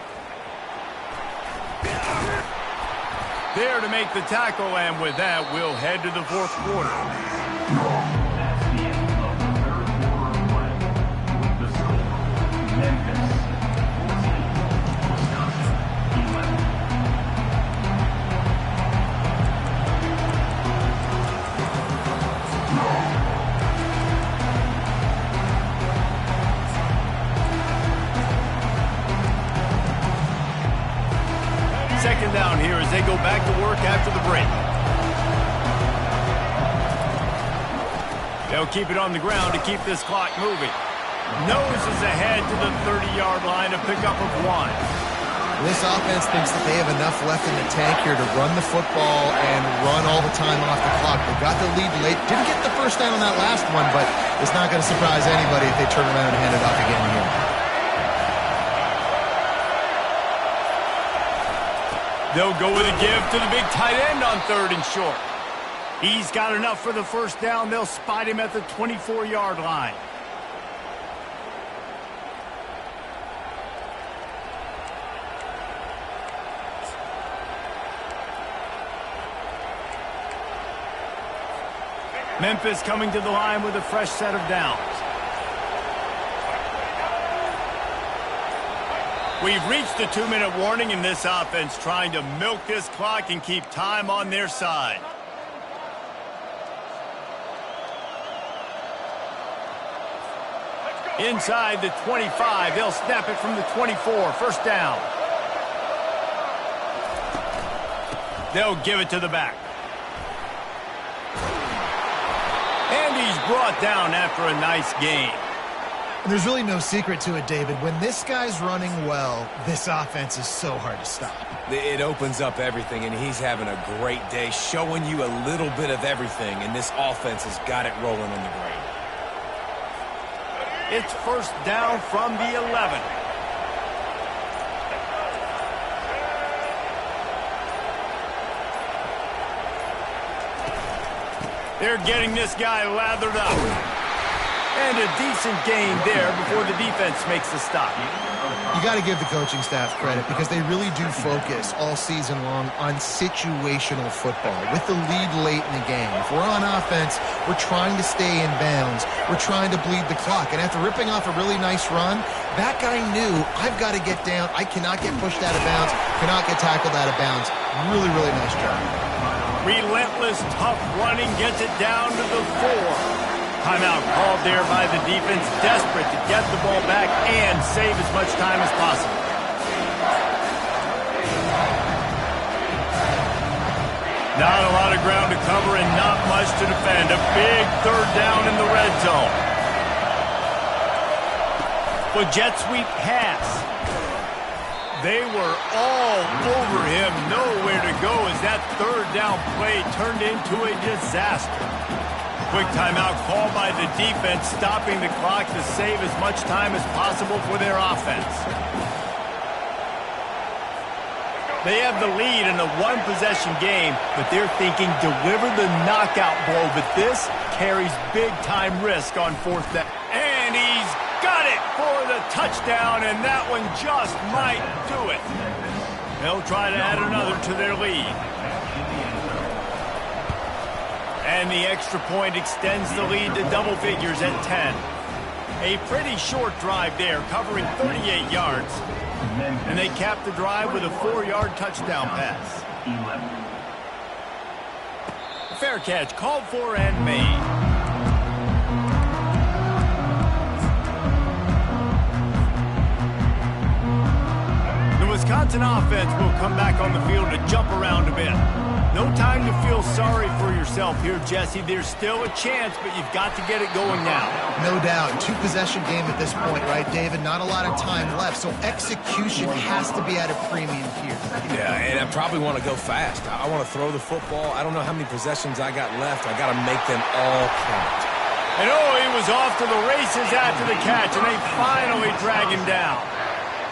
There to make the tackle, and with that, we'll head to the fourth quarter. That's the end of the third quarter of play. With the score, Memphis 14, Wisconsin 11. Second down here as they go back to work after the break. They'll keep it on the ground to keep this clock moving. Noses ahead to the 30-yard line, a pickup of 1. This offense thinks that they have enough left in the tank here to run the football and run all the time off the clock. They got the lead late. Didn't get the first down on that last one, but it's not going to surprise anybody if they turn around and hand it off again here. They'll go with a give to the big tight end on 3rd and short. He's got enough for the first down. They'll spot him at the 24-yard line. Memphis coming to the line with a fresh set of downs. We've reached the 2-minute warning in this offense, trying to milk this clock and keep time on their side. Inside the 25, they'll snap it from the 24, first down. They'll give it to the back. And he's brought down after a nice gain. And there's really no secret to it, David. When this guy's running well, this offense is so hard to stop. It opens up everything, and he's having a great day, showing you a little bit of everything, and this offense has got it rolling in the green. It's first down from the 11. They're getting this guy lathered up. And a decent gain there before the defense makes the stop. You got to give the coaching staff credit because they really do focus all season long on situational football with the lead late in the game. If we're on offense, we're trying to stay in bounds. We're trying to bleed the clock. And after ripping off a really nice run, that guy knew, I've got to get down. I cannot get pushed out of bounds, cannot get tackled out of bounds. Really, really nice job. Relentless, tough running gets it down to the 4. Timeout called there by the defense, desperate to get the ball back and save as much time as possible. Not a lot of ground to cover and not much to defend. A big 3rd down in the red zone. With jet sweep pass. They were all over him, nowhere to go as that 3rd down play turned into a disaster. Quick timeout called by the defense, stopping the clock to save as much time as possible for their offense. They have the lead in a 1-possession game, but they're thinking deliver the knockout blow, but this carries big-time risk on 4th down. And he's got it for the touchdown, and that one just might do it. They'll try to add another to their lead. And the extra point extends the lead to double figures at 10. A pretty short drive there, covering 38 yards. And they cap the drive with a 4-yard touchdown pass. Fair catch, called for and made. Wisconsin offense will come back on the field to jump around a bit. No time to feel sorry for yourself here, Jesse. There's still a chance, but you've got to get it going now. No doubt. 2-possession game at this point, right, David? Not a lot of time left, so execution has to be at a premium here. Yeah, and I probably want to go fast. I want to throw the football. I don't know how many possessions I got left. I got to make them all count. And he was off to the races after the catch, and they finally drag him down.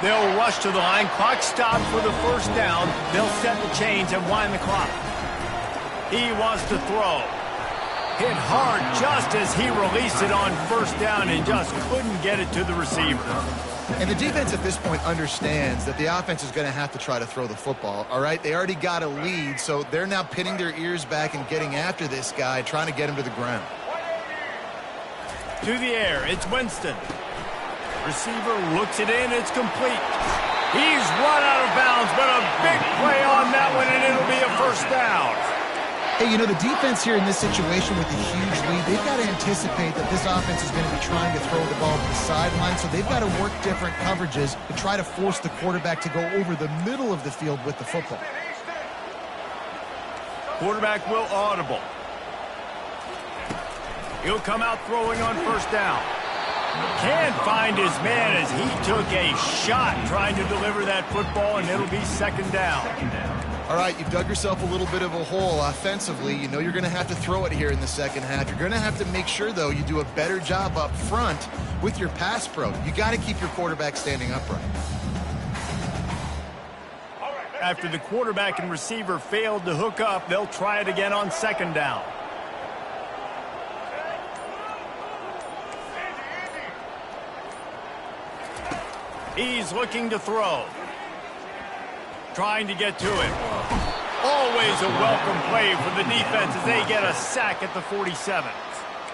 They'll rush to the line. Clock stopped for the first down. They'll set the chains and wind the clock. He wants to throw. Hit hard just as he released it on first down and just couldn't get it to the receiver. And the defense at this point understands that the offense is going to have to try to throw the football, all right? They already got a lead, so they're now pinning their ears back and getting after this guy, trying to get him to the ground. To the air, it's Winston. Receiver looks it in, it's complete. He's run out of bounds, but a big play on that one, and it'll be a first down. Hey, you know, the defense here in this situation with a huge lead, they've got to anticipate that this offense is going to be trying to throw the ball to the sideline, so they've got to work different coverages to try to force the quarterback to go over the middle of the field with the football. Quarterback will audible. He'll come out throwing on first down. Can't find his man as he took a shot trying to deliver that football, and it'll be second down. All right, you've dug yourself a little bit of a hole offensively. You know you're going to have to throw it here in the second half. You're going to have to make sure, though, you do a better job up front with your pass pro. You got to keep your quarterback standing upright. After the quarterback and receiver failed to hook up, they'll try it again on second down. He's looking to throw. Trying to get to it. Always a welcome play for the defense as they get a sack at the 47.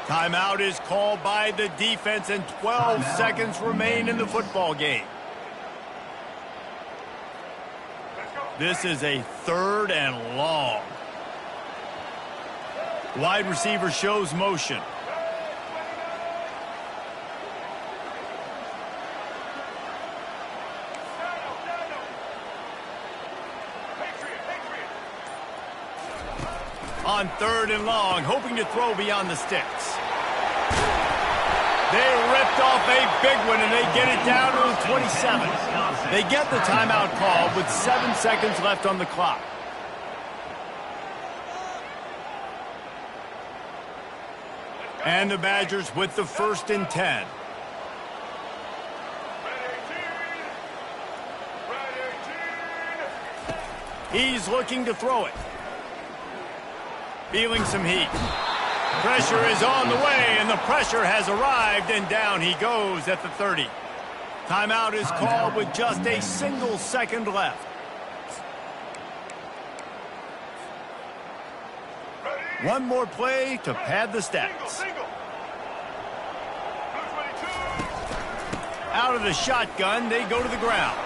Timeout is called by the defense and 12 seconds remain in the football game. This is a 3rd and long. Wide receiver shows motion. On 3rd and long, hoping to throw beyond the sticks. They ripped off a big one, and they get it down to the 27. They get the timeout called with 7 seconds left on the clock. And the Badgers with the 1st and 10. He's looking to throw it. Feeling some heat. Pressure is on the way, and the pressure has arrived, and down he goes at the 30. Timeout is called with just a single second left. One more play to pad the stats. Out of the shotgun, they go to the ground.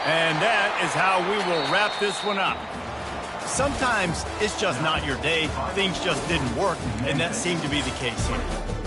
And that is how we will wrap this one up. Sometimes it's just not your day. Things just didn't work, and that seemed to be the case here.